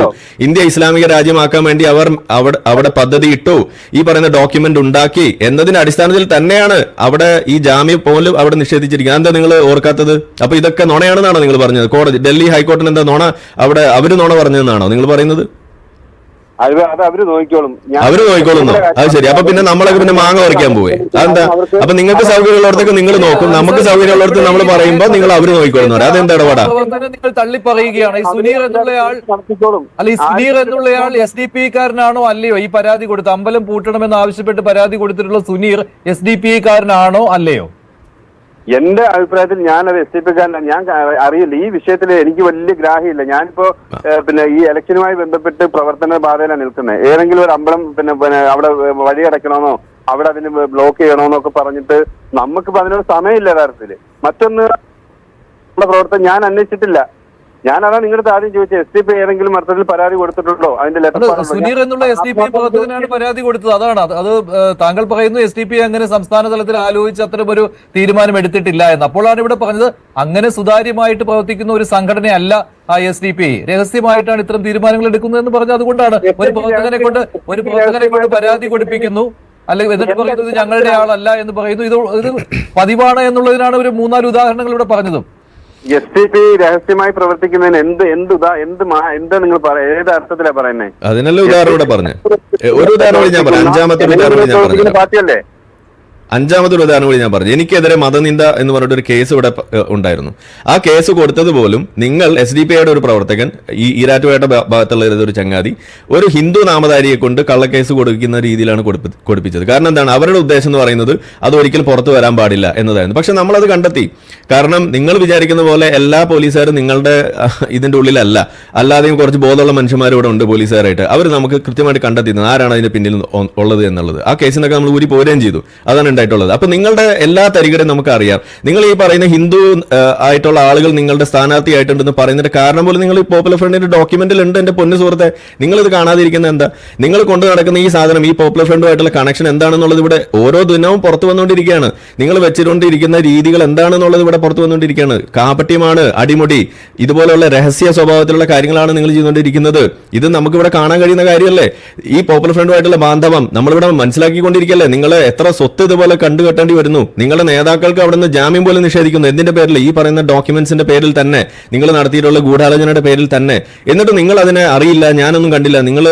ഇന്ത്യ ഇസ്ലാമിക രാജ്യമാക്കാൻ വേണ്ടി അവർ അവിടെ പദ്ധതി ഇട്ടു, ഈ പറയുന്ന ഡോക്യുമെന്റ് ഉണ്ടാക്കി എന്നതിന്റെ അടിസ്ഥാനത്തിൽ തന്നെയാണ് അവിടെ ഈ ജാമ്യം പോലും അവിടെ നിഷേധിച്ചിരിക്കുന്നത്. എന്താ നിങ്ങൾ ഓർക്കാത്തത്? അപ്പൊ ഇതൊക്കെ നുണയാണെന്നാണോ നിങ്ങൾ പറഞ്ഞത്? കോടതി ഡൽഹി ഹൈക്കോടതിന് എന്താ നുണ അവിടെ അവര് നുണ പറഞ്ഞതെന്നാണോ നിങ്ങൾ പറയുന്നത്? അവര് നോക്കിക്കോളും. അത് ശരി. അപ്പൊ പിന്നെ നമ്മളൊക്കെ പിന്നെ മാങ്ങ പറിക്കാൻ പോവേ? അതെന്താ? അപ്പൊ നിങ്ങൾക്ക് സൗകര്യമുള്ളവർക്ക് നിങ്ങൾ നോക്കും, നമുക്ക് സൗകര്യമുള്ളവർക്ക് നമ്മൾ പറയുമ്പോ നിങ്ങൾ അവര് നോക്കിക്കോളും. അതെന്താ ഇടപാടാ? നിങ്ങൾ തള്ളി പറയുകയാണ്. ഈ സുനീർ എന്നുള്ളയാൾ SDP-കാരനാണോ അല്ലയോ? ഈ പരാതി കൊടുത്ത് അമ്പലം പൂട്ടണമെന്ന് ആവശ്യപ്പെട്ട് പരാതി കൊടുത്തിട്ടുള്ള സുനീർ SDP-കാരനാണോ അല്ലയോ? എന്റെ അഭിപ്രായത്തിൽ ഞാനത് STP-കാരനാണ്. ഞാൻ അറിയില്ല ഈ വിഷയത്തിൽ, എനിക്ക് വലിയ ഗ്രാഹ്യമില്ല. ഞാനിപ്പോ ഈ ഇലക്ഷനുമായി ബന്ധപ്പെട്ട് പ്രവർത്തന ബാധയിലാണ് നിൽക്കുന്നത്. ഏതെങ്കിലും ഒരു അമ്പലം അവിടെ വഴി അടയ്ക്കണമെന്നോ അവിടെ അതിന് ബ്ലോക്ക് ചെയ്യണമെന്നൊക്കെ പറഞ്ഞിട്ട് നമുക്കിപ്പോ അതിനൊരു സമയമില്ല യഥാർത്ഥത്തില്. മറ്റൊന്ന് പ്രവർത്തനം ഞാൻ അന്വേഷിച്ചിട്ടില്ല. ഞാനതാ നിങ്ങളുടെ ആദ്യം ചോദിച്ചത്, STP ഏതെങ്കിലും അർത്ഥത്തിൽ പരാതി കൊടുത്തിട്ടുണ്ടോ? അതിന്റെ ലെറ്റർ സുനീർ എന്നുള്ള SDP പ്രവർത്തകനാണ് പരാതി കൊടുത്തത്. അതാണ് അത് താങ്കൾ പറയുന്നു STP അങ്ങനെ സംസ്ഥാന തലത്തിൽ ആലോചിച്ച് അത്തരം ഒരു തീരുമാനം എടുത്തിട്ടില്ല എന്ന്. അപ്പോഴാണ് ഇവിടെ പറഞ്ഞത് അങ്ങനെ സുതാര്യമായിട്ട് പ്രവർത്തിക്കുന്ന ഒരു സംഘടനയല്ല ആ SDP, രഹസ്യമായിട്ടാണ് ഇത്തരം തീരുമാനങ്ങൾ എടുക്കുന്നതെന്ന് പറഞ്ഞത്. അതുകൊണ്ടാണ് ഒരു പ്രവർത്തകനെ കൊണ്ട് പരാതി കൊടുപ്പിക്കുന്നു, അല്ലെങ്കിൽ എന്നിട്ട് പറയുന്നത് ഞങ്ങളുടെ ആളല്ല എന്ന് പറയുന്നു. ഇത് പതിവാണ് എന്നുള്ളതിനാണ് ഒരു 3-4 ഉദാഹരണങ്ങൾ ഇവിടെ പറഞ്ഞതും. STP രഹസ്യമായി പ്രവർത്തിക്കുന്നതിന് എന്താ നിങ്ങൾ ഏത് അർത്ഥത്തിലാ പറയുന്നത്? അതിനല്ല ഉദാഹരണം ഇവിടെ പറഞ്ഞു. ഒരു ഉദാഹരണം ഞാൻ പറയാം. അഞ്ചാമത്തെ ഉദാഹരണം കൂടി ഞാൻ പറഞ്ഞു. എനിക്കെതിരെ മതനിന്ദ എന്ന് പറഞ്ഞിട്ട് ഒരു കേസ് ഇവിടെ ഉണ്ടായിരുന്നു. ആ കേസ് കൊടുത്തത് പോലും നിങ്ങൾ SDP-യുടെ ഒരു പ്രവർത്തകൻ, ഈ ഈരാറ്റുപേട്ട ഭാഗത്തുള്ള ഒരു ചങ്ങാതി ഒരു ഹിന്ദു നാമധാരിയെ കൊണ്ട് കള്ളക്കേസ് കൊടുക്കുന്ന രീതിയിലാണ് കൊടുപ്പിച്ചത്. കാരണം എന്താണ്? അവരുടെ ഉദ്ദേശം എന്ന് പറയുന്നത് അത് ഒരിക്കലും പുറത്തു വരാൻ പാടില്ല എന്നതായിരുന്നു. പക്ഷെ നമ്മളത് കണ്ടെത്തി. കാരണം നിങ്ങൾ വിചാരിക്കുന്ന പോലെ എല്ലാ പോലീസുകാരും നിങ്ങളുടെ ഇതിന്റെ ഉള്ളിലല്ല, അല്ലാതെയും കുറച്ച് ബോധമുള്ള മനുഷ്യന്മാർ ഇവിടെ ഉണ്ട് പോലീസുകാരായിട്ട്. അവർ നമുക്ക് കൃത്യമായിട്ട് കണ്ടെത്തിയിരുന്നത് ആരാണ് അതിന്റെ പിന്നിൽ ഉള്ളത് എന്നുള്ളത്. ആ കേസിനൊക്കെ നമ്മൾ ഊരി പോരുകയും ചെയ്തു. അതാണ് പ്രസിഡന്റ് ആയിട്ടുള്ളത്. അപ്പൊ നിങ്ങളുടെ എല്ലാ തരികടയും നമുക്ക് അറിയാം. നിങ്ങൾ ഈ പറയുന്ന ഹിന്ദു ആയിട്ടുള്ള ആളുകൾ നിങ്ങളുടെ സ്ഥാനാർത്ഥിയായിട്ടുണ്ടെന്ന് പറയുന്നതിന്റെ കാരണം പോലും നിങ്ങൾ ഈ പോപ്പുലർ ഫ്രണ്ടിന്റെ ഡോക്യുമെന്റിൽ ഉണ്ട്. എന്റെ പൊന്നു സുഹൃത്തെ, നിങ്ങൾ ഇത് കാണാതിരിക്കുന്ന എന്താ? നിങ്ങൾ കൊണ്ടു നടക്കുന്ന ഈ സാധനം, ഈ പോപ്പുലർ ഫ്രണ്ടുമായിട്ടുള്ള കണക്ഷൻ എന്താണെന്നുള്ളത് ഇവിടെ ഓരോ ദിനവും പുറത്തു വന്നുകൊണ്ടിരിക്കുകയാണ്. നിങ്ങൾ വെച്ചുകൊണ്ടിരിക്കുന്ന രീതികൾ എന്താണെന്നുള്ളത് ഇവിടെ പുറത്തു വന്നുകൊണ്ടിരിക്കുകയാണ്. കാപട്യമാണ്, അടിമുടി, ഇതുപോലെയുള്ള രഹസ്യ സ്വഭാവത്തിലുള്ള കാര്യങ്ങളാണ് നിങ്ങൾ ചെയ്തുകൊണ്ടിരിക്കുന്നത്. ഇത് നമുക്കിവിടെ കാണാൻ കഴിയുന്ന കാര്യമല്ലേ? ഈ പോപ്പുലർ ഫ്രണ്ടുമായിട്ടുള്ള ബാന്ധവം നമ്മളിവിടെ മനസ്സിലാക്കിക്കൊണ്ടിരിക്കല്ലേ? നിങ്ങൾ എത്ര സ്വത്ത് ഇതുപോലെ കണ്ടുകെട്ടേണ്ടി വരുന്നു. നിങ്ങളുടെ നേതാക്കൾക്ക് അവിടെ നിന്ന് ജാമ്യം പോലും നിഷേധിക്കുന്നു. എന്തിന്റെ പേരിൽ? ഈ പറയുന്ന ഡോക്യുമെന്റ്സിന്റെ പേരിൽ തന്നെ, നിങ്ങൾ നടത്തിയിട്ടുള്ള ഗൂഢാലോചനയുടെ പേരിൽ തന്നെ. എന്നിട്ട് നിങ്ങൾ അതിനെ അറിയില്ല, ഞാനൊന്നും കണ്ടില്ല. നിങ്ങൾ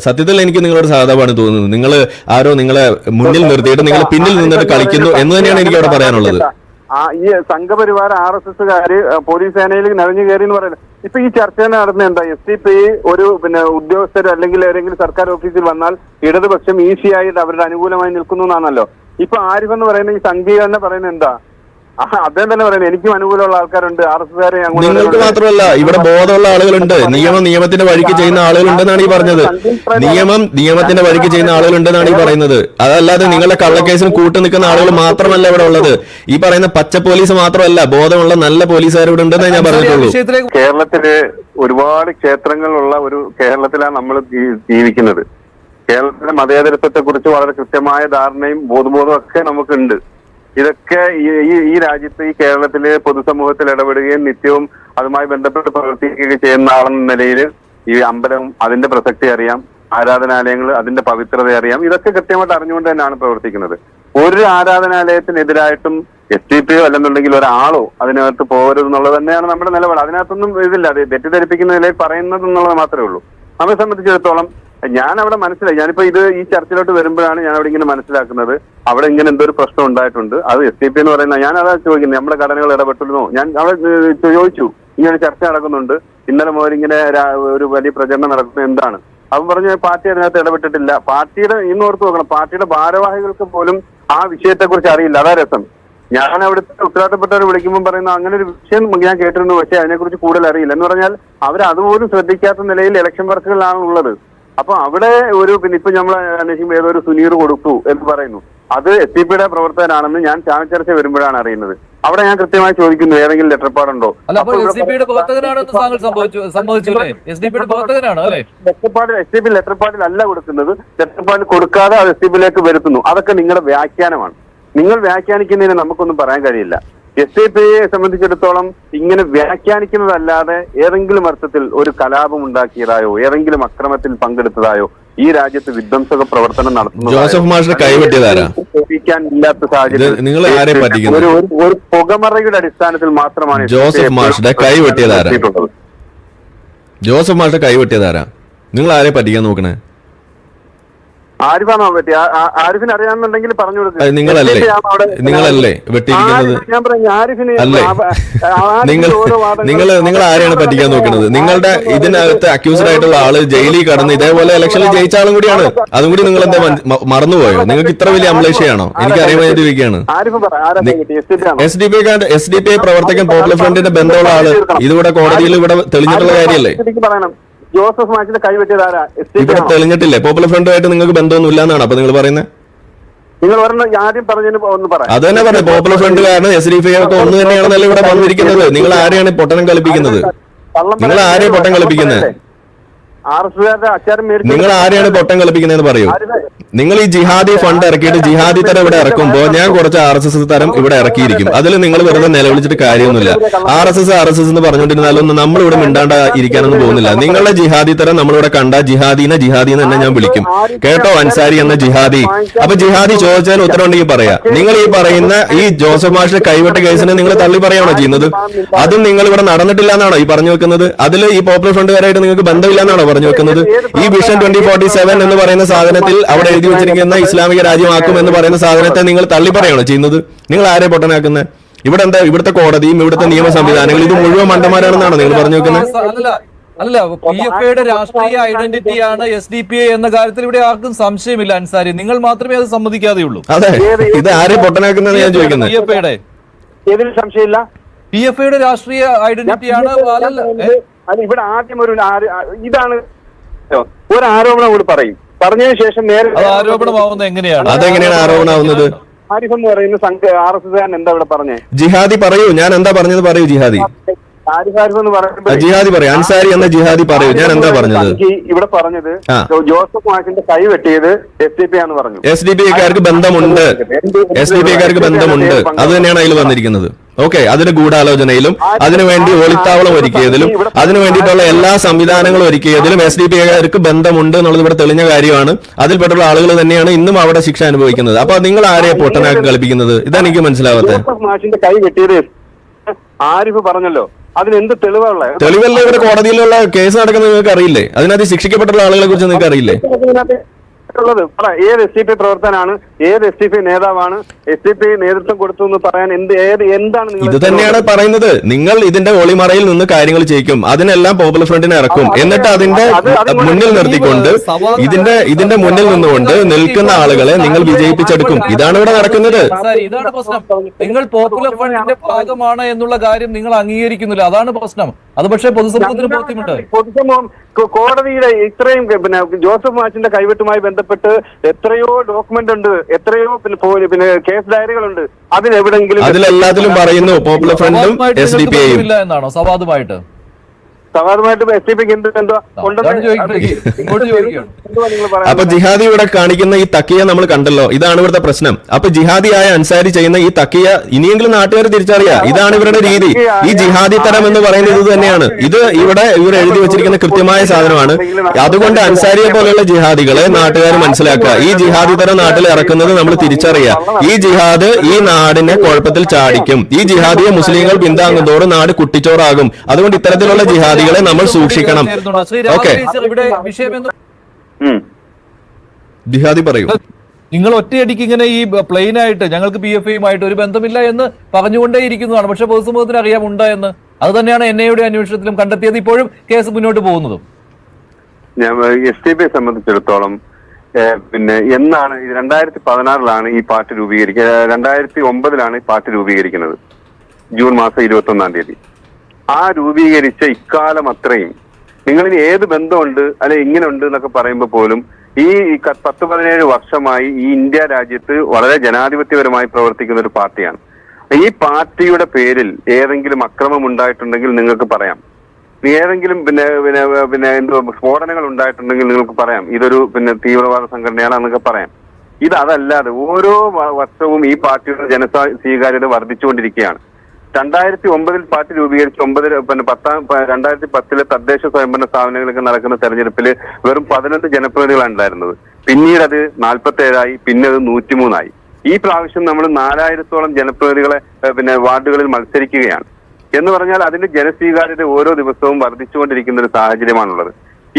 സത്യത്തിൽ എനിക്ക് നിങ്ങളോട് സഹതാപമാണ് തോന്നുന്നത്. നിങ്ങൾ ആരോ നിങ്ങളെ മുന്നിൽ നിർത്തിയിട്ട് നിങ്ങൾ പിന്നിൽ നിന്നിട്ട് കളിക്കുന്നു എന്ന് തന്നെയാണ് എനിക്ക് അവിടെ പറയാനുള്ളത്. ഈ സംഘപരിവാര RSSകാര് പോലീസ് സേനയിൽ നിറഞ്ഞു കയറി എന്ന് പറയുന്നത് ഇപ്പൊ ഈ ചർച്ച നടന്ന എന്താ? SDP ഒരു ഉദ്യോഗസ്ഥർ അല്ലെങ്കിൽ ഏതെങ്കിലും സർക്കാർ ഓഫീസിൽ വന്നാൽ ഇടതുപക്ഷം ഈസിയായിട്ട് അവരുടെ അനുകൂലമായി നിൽക്കുന്നു എന്നാണല്ലോ. ഇപ്പൊ ആരിഫ് എന്ന് പറയുന്ന ഈ സംഘീകരണ പറയുന്നത് എന്താ? അദ്ദേഹം തന്നെ പറയുന്നത് എനിക്കും അനുകൂലമുള്ള ആൾക്കാരുണ്ട്, RSSകാരെ. നിങ്ങൾക്ക് മാത്രമല്ല, ഇവിടെ ബോധമുള്ള ആളുകളുണ്ട്. നിയമത്തിന്റെ വഴിക്ക് ചെയ്യുന്ന ആളുകളുണ്ടെന്നാണ് ഈ പറഞ്ഞത്. നിയമത്തിന്റെ വഴിക്ക് ചെയ്യുന്ന ആളുകളുണ്ടെന്നാണ് ഈ പറയുന്നത്. അതല്ലാതെ നിങ്ങളുടെ കള്ളക്കേസിന് കൂട്ടു നിൽക്കുന്ന ആളുകൾ മാത്രമല്ല ഇവിടെ ഉള്ളത്. ഈ പറയുന്ന പച്ച പോലീസ് മാത്രമല്ല, ബോധമുള്ള നല്ല പോലീസുകാർ ഇവിടെ ഉണ്ടെന്നേ ഞാൻ പറഞ്ഞിട്ടുള്ളൂ. കേരളത്തില് ഒരുപാട് ക്ഷേത്രങ്ങളുള്ള ഒരു കേരളത്തിലാണ് നമ്മൾ ജീവിക്കുന്നത്. കേരളത്തിലെ മതേതരത്വത്തെ കുറിച്ച് വളരെ കൃത്യമായ ധാരണയും ബോധബോധവും ഒക്കെ നമുക്കുണ്ട്. ഇതൊക്കെ ഈ രാജ്യത്ത്, ഈ കേരളത്തില് പൊതുസമൂഹത്തിൽ ഇടപെടുകയും നിത്യവും അതുമായി ബന്ധപ്പെട്ട് പ്രവർത്തിക്കുകയും ചെയ്യുന്ന ആളെന്ന നിലയിൽ ഈ അമ്പലം, അതിന്റെ പ്രസക്തി അറിയാം, ആരാധനാലയങ്ങൾ, അതിന്റെ പവിത്രത അറിയാം. ഇതൊക്കെ കൃത്യമായിട്ട് അറിഞ്ഞുകൊണ്ട് തന്നെയാണ് പ്രവർത്തിക്കുന്നത്. ഒരു ആരാധനാലയത്തിനെതിരായിട്ടും SDP അല്ലെന്നുണ്ടെങ്കിൽ ഒരാളോ അതിനകത്ത് പോകരുതെന്നുള്ളത് തന്നെയാണ് നമ്മുടെ നിലപാട്. അതിനകത്തൊന്നും ഇതില്ല. അത് തെറ്റിദ്ധരിപ്പിക്കുന്ന നിലയിൽ പറയുന്നത് എന്നുള്ളത് മാത്രമേ ഉള്ളൂ. നമ്മെ സംബന്ധിച്ചിടത്തോളം ഞാൻ അവിടെ മനസ്സിലായി. ഞാനിപ്പോ ഈ ചർച്ചയിലോട്ട് വരുമ്പോഴാണ് ഞാൻ അവിടെ ഇങ്ങനെ മനസ്സിലാക്കുന്നത്, അവിടെ ഇങ്ങനെ എന്തോ ഒരു പ്രശ്നം ഉണ്ടായിട്ടുണ്ട്. അത് SDP എന്ന് പറയുന്ന, ഞാൻ അതാ ചോദിക്കുന്നത്, നമ്മുടെ ഘടനകൾ ഇടപെട്ടിരുന്നോ? ഞാൻ അവിടെ ചോദിച്ചു, ഇങ്ങനെ ചർച്ച നടക്കുന്നുണ്ട്, ഇന്നലെ മുതൽ ഇങ്ങനെ ഒരു വലിയ പ്രചരണം നടക്കുന്നത് എന്താണ്? അവൻ പറഞ്ഞു പാർട്ടി അതിനകത്ത് ഇടപെട്ടിട്ടില്ല. പാർട്ടിയുടെ ഇന്ന് ഓർത്ത് നോക്കണം, പാർട്ടിയുടെ ഭാരവാഹികൾക്ക് പോലും ആ വിഷയത്തെക്കുറിച്ച് അറിയില്ല. അതാ രസം. ഞാൻ അവിടുത്തെ ഉത്തരവാദിത്തപ്പെട്ടവരെ വിളിക്കുമ്പോൾ പറയുന്ന അങ്ങനെ ഒരു വിഷയം ഞാൻ കേട്ടിരുന്നു, പക്ഷെ അതിനെക്കുറിച്ച് കൂടുതൽ അറിയില്ല എന്ന് പറഞ്ഞാൽ അവർ അതുപോലും ശ്രദ്ധിക്കാത്ത നിലയിൽ ഇലക്ഷൻ വർക്കുകളിലാണ് ഉള്ളത്. അപ്പൊ അവിടെ പിന്നെ ഇപ്പൊ നമ്മൾ അന്വേഷിക്കുമ്പോൾ ഏതോ ഒരു സുനീർ കൊടുത്തു എന്ന് പറയുന്നു, അത് SDPയുടെ പ്രവർത്തകനാണെന്ന് ഞാൻ ചർച്ച വരുമ്പോഴാണ് അറിയുന്നത്. അവിടെ ഞാൻ കൃത്യമായി ചോദിക്കുന്നു, ഏതെങ്കിലും ലെറ്റർപാടുണ്ടോ? SDP ലെറ്റർപാഡിൽ അല്ല കൊടുക്കുന്നത്. ലെറ്റർപാഡിൽ കൊടുക്കാതെ അത് SDPയിലേക്ക് വരുത്തുന്നു. അതൊക്കെ നിങ്ങളുടെ വ്യാഖ്യാനമാണ്. നിങ്ങൾ വ്യാഖ്യാനിക്കുന്നതിന് നമുക്കൊന്നും പറയാൻ കഴിയില്ല. SDPയെ സംബന്ധിച്ചിടത്തോളം ഇങ്ങനെ വ്യാഖ്യാനിക്കുന്നതല്ലാതെ ഏതെങ്കിലും അർത്ഥത്തിൽ ഒരു കലാപം ഉണ്ടാക്കിയതായോ ഏതെങ്കിലും അക്രമത്തിൽ പങ്കെടുത്തതായോ ഈ രാജ്യത്ത് വിധ്വംസക പ്രവർത്തനം നടത്തുന്നതായില്ലാത്ത സാഹചര്യം ഒരു പുകമറയുടെ അടിസ്ഥാനത്തിൽ മാത്രമാണ് ജോസഫ് മാഷിന്റെ കൈവെട്ടിയതാരാ? നിങ്ങൾ ആരെ പറ്റിക്കാൻ നോക്കണേ? ആരിഫാണോ പറ്റി? ആരിഫിന് അറിയാമെന്നുണ്ടെങ്കിൽ പറഞ്ഞു കൊടുക്കുക. നിങ്ങളല്ലേ വെട്ടിയിരിക്കുന്നത്? നിങ്ങൾ ആരെയാണ് പറ്റിക്കാൻ നോക്കുന്നത്? നിങ്ങളുടെ ഇതിനകത്ത് അക്യൂസ്ഡ് ആയിട്ടുള്ള ആള് ജയിലിൽ കടന്ന് ഇതേപോലെ ഇലക്ഷനിൽ ജയിച്ച ആളും കൂടിയാണ്. അതും കൂടി നിങ്ങൾ എന്താ മറന്നുപോയോ? നിങ്ങൾക്ക് ഇത്ര വലിയ അംലേഷയാണോ? എനിക്കറിയാൻ വേണ്ടിയിരിക്കുകയാണ്. SDPI പ്രവർത്തകൻ പോപ്പുലർ ഫ്രണ്ടിന്റെ ബന്ധമുള്ള ആള് ഇതിവിടെ കോടതിയിൽ ഇവിടെ തെളിഞ്ഞിട്ടുള്ള കാര്യമല്ലേ? ജോസഫ് മാഷിന്റെ കൈവെട്ടിയതാരാ? ഇവിടെ തെളിഞ്ഞിട്ടില്ലേ? പോപ്പുലർ ഫ്രണ്ടുമായിട്ട് നിങ്ങൾക്ക് ബന്ധമൊന്നും ഇല്ലാന്നാണ് അപ്പൊ നിങ്ങൾ പറയുന്നത്? നിങ്ങൾ ആദ്യം പറഞ്ഞതിന് ഒന്ന് പറയാം. അത് തന്നെ പറഞ്ഞു, പോപ്പുലർ ഫ്രണ്ട് കാരണം SDPI ഒക്കെ ഒന്ന് തന്നെയാണെന്നല്ലേ ഇവിടെ വന്നിരിക്കുന്നത്. നിങ്ങൾ ആരെയാണ് പൊട്ടനം കളിപ്പിക്കുന്നത്? നിങ്ങൾ ആരെയാണ് പൊട്ടം കളിപ്പിക്കുന്നത്? നിങ്ങൾ ആരെയാണ് പൊട്ടം കളിപ്പിക്കുന്നതെന്ന് പറയൂ. നിങ്ങൾ ഈ ജിഹാദി ഫണ്ട് ഇറക്കിയിട്ട് ജിഹാദി തരം ഇവിടെ ഇറക്കുമ്പോൾ ഞാൻ കുറച്ച് RSS തരം ഇവിടെ ഇറക്കിയിരിക്കും. അതിൽ നിങ്ങൾ വെറുതെ നിലവിളിച്ചിട്ട് കാര്യമൊന്നുമില്ല. RSS എന്ന് പറഞ്ഞുകൊണ്ടിരുന്നാലൊന്നും നമ്മളിവിടെ മിണ്ടാണ്ട ഇരിക്കാനൊന്നും പോകുന്നില്ല. നിങ്ങളുടെ ജിഹാദി തരം നമ്മളിവിടെ കണ്ട ജിഹാദീനെ തന്നെ ഞാൻ വിളിക്കും. കേട്ടോ അൻസാരി എന്ന ജിഹാദി. അപ്പൊ ജിഹാദി ചോദിച്ചാൽ ഉത്തരം ഉണ്ടെങ്കിൽ പറയാ. നിങ്ങൾ ഈ പറയുന്ന ഈ ജോസഫ് മാഷിന്റെ കൈവെട്ട കേസിനെ നിങ്ങൾ തള്ളി പറയാണോ ചെയ്യുന്നത്? അതും നിങ്ങൾ ഇവിടെ നടന്നിട്ടില്ല എന്നാണോ ഈ പറഞ്ഞു വെക്കുന്നത്? അതിൽ ഈ പോപ്പുലർ ഫ്രണ്ടുകാരായിട്ട് നിങ്ങൾക്ക് ബന്ധമില്ല എന്നാണോ പറഞ്ഞു വെക്കുന്നത്? ഈ വിഷൻ 2047 എന്ന് പറയുന്ന സാധനത്തിൽ അവിടെ എഴുതി വെച്ചിരിക്കുന്ന ഇസ്ലാമിക രാജ്യമാക്കും എന്ന് പറയുന്ന സാധനത്തെ നിങ്ങൾ തള്ളി പറയുകയാണോ ചെയ്യുന്നത്? നിങ്ങൾ ആരെ പൊട്ടനാക്കുന്നത്? ഇവിടെ എന്താ ഇവിടുത്തെ കോടതിയും ഇവിടുത്തെ നിയമ സംവിധാനങ്ങളും ഇത് മുഴുവൻ മണ്ടന്മാരാണെന്നാണോ നിങ്ങൾ പറഞ്ഞു വെക്കുന്നത്? അല്ല, PFIയുടെ രാഷ്ട്രീയ ഐഡന്റിറ്റിയാണ് SDPI എന്ന കാര്യത്തിൽ ഇവിടെ ആർക്കും സംശയമില്ല അൻസാരി. നിങ്ങൾ മാത്രമേ അത് സമ്മതിക്കാതെയുള്ളൂ. അതെ, ഇത് ആരെ പൊട്ടനാക്കുന്നത് ഞാൻ ചോദിക്കുന്നത്. PFIയുടെ രാഷ്ട്രീയ ഐഡന്റിറ്റിയാണ്. ഇവിടെ ആദ്യം ഇതാണ് ഒരു ആരോപണം കൂടി പറയും. പറഞ്ഞതിന് ശേഷം നേരെ ആരോപണമാവുന്നത് എങ്ങനെയാണ്? അതെങ്ങനെയാണ് ആരോപണമാവുന്നത്? ആരിഫ് എന്ന് പറയുന്ന RSS എന്താ ഇവിടെ പറഞ്ഞേ? ജിഹാദി പറയൂ, ഞാൻ എന്താ പറഞ്ഞത് പറയൂ. ജിഹാദി ആരിഫ് എന്ന് പറയുമ്പോൾ ജിഹാദി പറയൂ, അൻസാരി എന്ന ജിഹാദി പറയൂ, ഞാൻ എന്താ പറഞ്ഞത്? ഇവിടെ പറഞ്ഞത് ജോസഫ് മാഷിന്റെ കൈ വെട്ടിയത് SDP ആണെന്ന് പറഞ്ഞു. SDPIക്കാർക്ക് ബന്ധമുണ്ട്, SDPIക്കാർക്ക് ബന്ധമുണ്ട്, അത് തന്നെയാണ് അതിൽ വന്നിരിക്കുന്നത്. ഓക്കെ, അതിന് ഗൂഢാലോചനയിലും അതിനുവേണ്ടി ഒളിത്താവളം ഒരുക്കിയതിലും അതിനു വേണ്ടിയിട്ടുള്ള എല്ലാ സംവിധാനങ്ങളും ഒരുക്കിയതിലും SDPIക്കാർക്ക് ബന്ധമുണ്ട് എന്നുള്ളത് ഇവിടെ തെളിഞ്ഞ കാര്യമാണ്. അതിൽപ്പെട്ടുള്ള ആളുകൾ തന്നെയാണ് ഇന്നും അവിടെ ശിക്ഷ അനുഭവിക്കുന്നത്. അപ്പൊ നിങ്ങൾ ആരെയെ പൊട്ടനാക്കി കളിപ്പിക്കുന്നത്? ഇതാണ് എനിക്ക് മനസ്സിലാവാത്തത്. ജോസഫ് മാഷിന്റെ കൈ വെട്ടിയത് ആരിഫ് പറഞ്ഞല്ലോ, അതിനെന്ത് തെളിവുള്ള? തെളിവല്ല, ഇവിടെ കോടതിയിലുള്ള കേസ് നടക്കുന്നത് നിങ്ങൾക്ക് അറിയില്ലേ? അതിനകത്ത് ശിക്ഷിക്കപ്പെട്ടുള്ള ആളുകളെ കുറിച്ച് നിങ്ങൾക്ക് അറിയില്ലേ? ഉള്ളത് ഏത് SDP പ്രവർത്തനാണ്, ഏത് SDP നേതാവാണ്, SDP നേതൃത്വം കൊടുത്തു എന്ന് പറയാൻ എന്താണ്? ഇത് തന്നെയാണ് പറയുന്നത്. നിങ്ങൾ ഇതിന്റെ ഒളിമറയിൽ നിന്ന് കാര്യങ്ങൾ ചെയ്യിക്കും, അതിനെല്ലാം പോപ്പുലർ ഫ്രണ്ടിനെ ഇറക്കും, എന്നിട്ട് അതിന്റെ മുന്നിൽ നിർത്തിക്കൊണ്ട് ഇതിന്റെ മുന്നിൽ നിന്നുകൊണ്ട് നിൽക്കുന്ന ആളുകളെ നിങ്ങൾ വിജയിപ്പിച്ചെടുക്കും. ഇതാണ് ഇവിടെ നടക്കുന്നത്. ഇതാണ് പ്രശ്നം. നിങ്ങൾ പോപ്പുലർ ഫ്രണ്ടിന്റെ ഭാഗമാണ് എന്നുള്ള കാര്യം നിങ്ങൾ അംഗീകരിക്കുന്നില്ല, അതാണ് പ്രശ്നം. അത് പക്ഷേ പൊതുസമൂഹത്തിന് ബോധ്യമുണ്ട്. പൊതുസമൂഹം കോടതിയുടെ ഇത്രയും ജോസഫ് മാഷിന്റെ കൈവെട്ടുമായി ബന്ധപ്പെട്ട് എത്രയോ ഡോക്യുമെന്റ് ഉണ്ട്, എത്രയോ പിന്നെ കേസ് ഡയറികളുണ്ട്. അതിലെവിടെങ്കിലും അതിലെല്ലാത്തിലും പറയുന്നു പോപ്പുലർ ഫ്രണ്ടും SDPIയും ഇല്ല എന്നാണോ? സവാദുമായിട്ട് SDPക്ക് എന്തോ അപ്പൊ ജിഹാദി ഇവിടെ കാണിക്കുന്ന ഈ തക്കിയ നമ്മൾ കണ്ടല്ലോ, ഇതാണ് ഇവിടുത്തെ പ്രശ്നം. അപ്പൊ ജിഹാദിയായ അൻസാരി ചെയ്യുന്ന ഈ തക്കിയ ഇനിയെങ്കിലും നാട്ടുകാർ തിരിച്ചറിയാം, ഇതാണ് ഇവരുടെ രീതി. ഈ ജിഹാദി തരം എന്ന് പറയുന്നത് ഇത് തന്നെയാണ്. ഇത് ഇവർ എഴുതി വെച്ചിരിക്കുന്ന കൃത്യമായ സാധനമാണ്. അതുകൊണ്ട് അൻസാരിയെ പോലെയുള്ള ജിഹാദികളെ നാട്ടുകാർ മനസ്സിലാക്കുക. ഈ ജിഹാദി തരം നാട്ടിൽ ഇറക്കുന്നത് നമ്മൾ തിരിച്ചറിയുക. ഈ ജിഹാദ് ഈ നാടിനെ കുഴപ്പത്തിൽ ചാടിക്കും. ഈ ജിഹാദിയെ മുസ്ലിങ്ങൾ പിന്താങ്ങുന്നതോടെ നാട് കുട്ടിച്ചോറാകും. അതുകൊണ്ട് ഇത്തരത്തിലുള്ള ജിഹാദികളെ നമ്മൾ സൂക്ഷിക്കണം. ഓക്കെ, ജിഹാദി പറയൂ. നിങ്ങൾ ഒറ്റയടിക്ക് ഇങ്ങനെ ഈ പ്ലെയിനായിട്ട് ഞങ്ങൾക്ക് PFIയുമായിട്ട് ഒരു ബന്ധമില്ല എന്ന് പറഞ്ഞുകൊണ്ടേയിരിക്കുന്നതാണ്. പക്ഷെ പൊതുസമൂഹത്തിന് അറിയാമുണ്ട് എന്ന്. അത് തന്നെയാണ് NIAയുടെ അന്വേഷണത്തിലും കണ്ടെത്തിയത്. ഇപ്പോഴും കേസ് മുന്നോട്ട് പോകുന്നതും. ഞാൻ SDP സംബന്ധിച്ചിടത്തോളം പിന്നെ എന്നാണ് 2016 ഈ പാർട്ടി രൂപീകരിക്കുക, 2009 ഈ പാർട്ടി രൂപീകരിക്കുന്നത്, ജൂൺ മാസം 21 ആ രൂപീകരിച്ച ഇക്കാലം അത്രയും നിങ്ങളിനി ഏത് ബന്ധമുണ്ട് അല്ലെ ഇങ്ങനെ ഉണ്ട് എന്നൊക്കെ പറയുമ്പോൾ പോലും ഈ 10-17 വർഷമായി ഈ ഇന്ത്യ രാജ്യത്ത് വളരെ ജനാധിപത്യപരമായി പ്രവർത്തിക്കുന്ന ഒരു പാർട്ടിയാണ്. ഈ പാർട്ടിയുടെ പേരിൽ ഏതെങ്കിലും അക്രമം ഉണ്ടായിട്ടുണ്ടെങ്കിൽ നിങ്ങൾക്ക് പറയാം. ഏതെങ്കിലും പിന്നെ എന്തോ സ്ഫോടനങ്ങൾ ഉണ്ടായിട്ടുണ്ടെങ്കിൽ നിങ്ങൾക്ക് പറയാം ഇതൊരു തീവ്രവാദ സംഘടനയാണ് എന്നൊക്കെ പറയാം. അതല്ലാതെ ഓരോ വർഷവും ഈ പാർട്ടിയുടെ സ്വീകാര്യത വർദ്ധിച്ചുകൊണ്ടിരിക്കുകയാണ്. 2009 പാർട്ടി രൂപീകരിച്ച് 2010 തദ്ദേശ സ്വയംഭരണ സ്ഥാപനങ്ങളൊക്കെ നടക്കുന്ന തെരഞ്ഞെടുപ്പിൽ വെറും 11 ജനപ്രതിനിധികളാണ് ഉണ്ടായിരുന്നത്. പിന്നീട് അത് 47 പിന്നെ അത് 103 ഈ പ്രാവശ്യം നമ്മൾ 4000-ഓളം ജനപ്രതിനിധികളെ വാർഡുകളിൽ മത്സരിക്കുകയാണ്. എന്ന് പറഞ്ഞാൽ അതിന്റെ ജനസ്വീകാര്യത ഓരോ ദിവസവും വർദ്ധിച്ചുകൊണ്ടിരിക്കുന്ന ഒരു സാഹചര്യമാണുള്ളത്.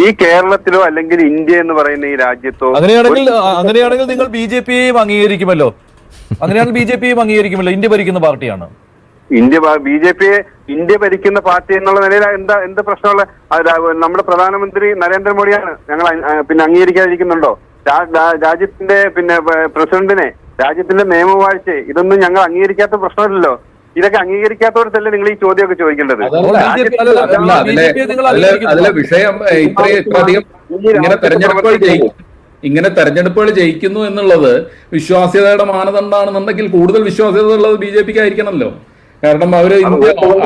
ഈ കേരളത്തിലോ അല്ലെങ്കിൽ ഇന്ത്യ എന്ന് പറയുന്ന ഈ രാജ്യത്തോ അങ്ങനെയാണെങ്കിൽ നിങ്ങൾ BJPയെയും അംഗീകരിക്കുമല്ലോ. അങ്ങനെയാണെങ്കിൽ BJPയെയും അംഗീകരിക്കുമല്ലോ. ഇന്ത്യ ഭരിക്കുന്ന പാർട്ടിയാണ്. ഇന്ത്യ ഭരിക്കുന്ന പാർട്ടി എന്നുള്ള നിലയിൽ എന്ത് പ്രശ്നമുള്ള നമ്മുടെ പ്രധാനമന്ത്രി നരേന്ദ്രമോദിയാണ്. ഞങ്ങൾ അംഗീകരിക്കാതിരിക്കുന്നുണ്ടോ? രാജ്യത്തിന്റെ പ്രസിഡന്റിനെ, രാജ്യത്തിന്റെ നിയമവാഴ്ച, ഇതൊന്നും ഞങ്ങൾ അംഗീകരിക്കാത്ത പ്രശ്നമില്ലല്ലോ. ഇതൊക്കെ അംഗീകരിക്കാത്തവർക്കല്ലേ നിങ്ങൾ ഈ ചോദ്യമൊക്കെ ചോദിക്കേണ്ടത്? അതിലെ വിഷയം ഇങ്ങനെ തെരഞ്ഞെടുപ്പുകൾ ജയിക്കുന്നു എന്നുള്ളത് വിശ്വാസ്യതയുടെ മാനദണ്ഡമാണെന്നുണ്ടെങ്കിൽ കൂടുതൽ വിശ്വാസ്യത ഉള്ളത് BJPക്ക് ആയിരിക്കണമല്ലോ. കാരണം അവര്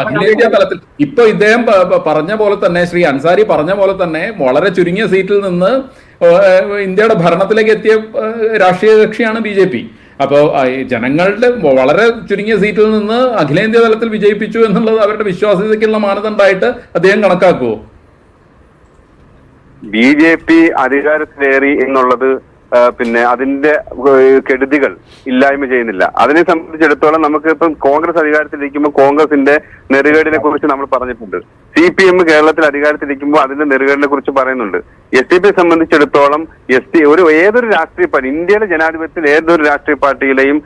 അഖിലേന്ത്യാ തലത്തിൽ ഇപ്പൊ ഇദ്ദേഹം പറഞ്ഞ പോലെ തന്നെ, ശ്രീ അൻസാരി പറഞ്ഞ പോലെ തന്നെ വളരെ ചുരുങ്ങിയ സീറ്റിൽ നിന്ന് ഇന്ത്യയുടെ ഭരണത്തിലേക്ക് എത്തിയ രാഷ്ട്രീയ കക്ഷിയാണ് BJP. അപ്പോൾ ജനങ്ങളുടെ വളരെ ചുരുങ്ങിയ സീറ്റിൽ നിന്ന് അഖിലേന്ത്യാ തലത്തിൽ വിജയിപ്പിച്ചു എന്നുള്ളത് അവരുടെ വിശ്വാസ്യതയ്ക്കുള്ള മാനദണ്ഡമായിട്ട് അദ്ദേഹം കണക്കാക്കുമോ? BJP അധികാരത്തിലേറി എന്നുള്ളത് അതിന്റെ കെടുതികൾ ഇല്ലായ്മ ചെയ്യുന്നില്ല. അതിനെ സംബന്ധിച്ചിടത്തോളം നമുക്ക് ഇപ്പം കോൺഗ്രസ് അധികാരത്തിലിരിക്കുമ്പോൾ കോൺഗ്രസിന്റെ നെറുകേടിനെ കുറിച്ച് നമ്മൾ പറഞ്ഞിട്ടുണ്ട്. CPM കേരളത്തിൽ അധികാരത്തിലിരിക്കുമ്പോൾ അതിന്റെ നെറുകേടിനെ കുറിച്ച് പറയുന്നുണ്ട്. SDP സംബന്ധിച്ചിടത്തോളം ഏതൊരു രാഷ്ട്രീയ പാർട്ടി, ഇന്ത്യയിലെ ജനാധിപത്യത്തിൽ ഏതൊരു രാഷ്ട്രീയ പാർട്ടിയിലെയും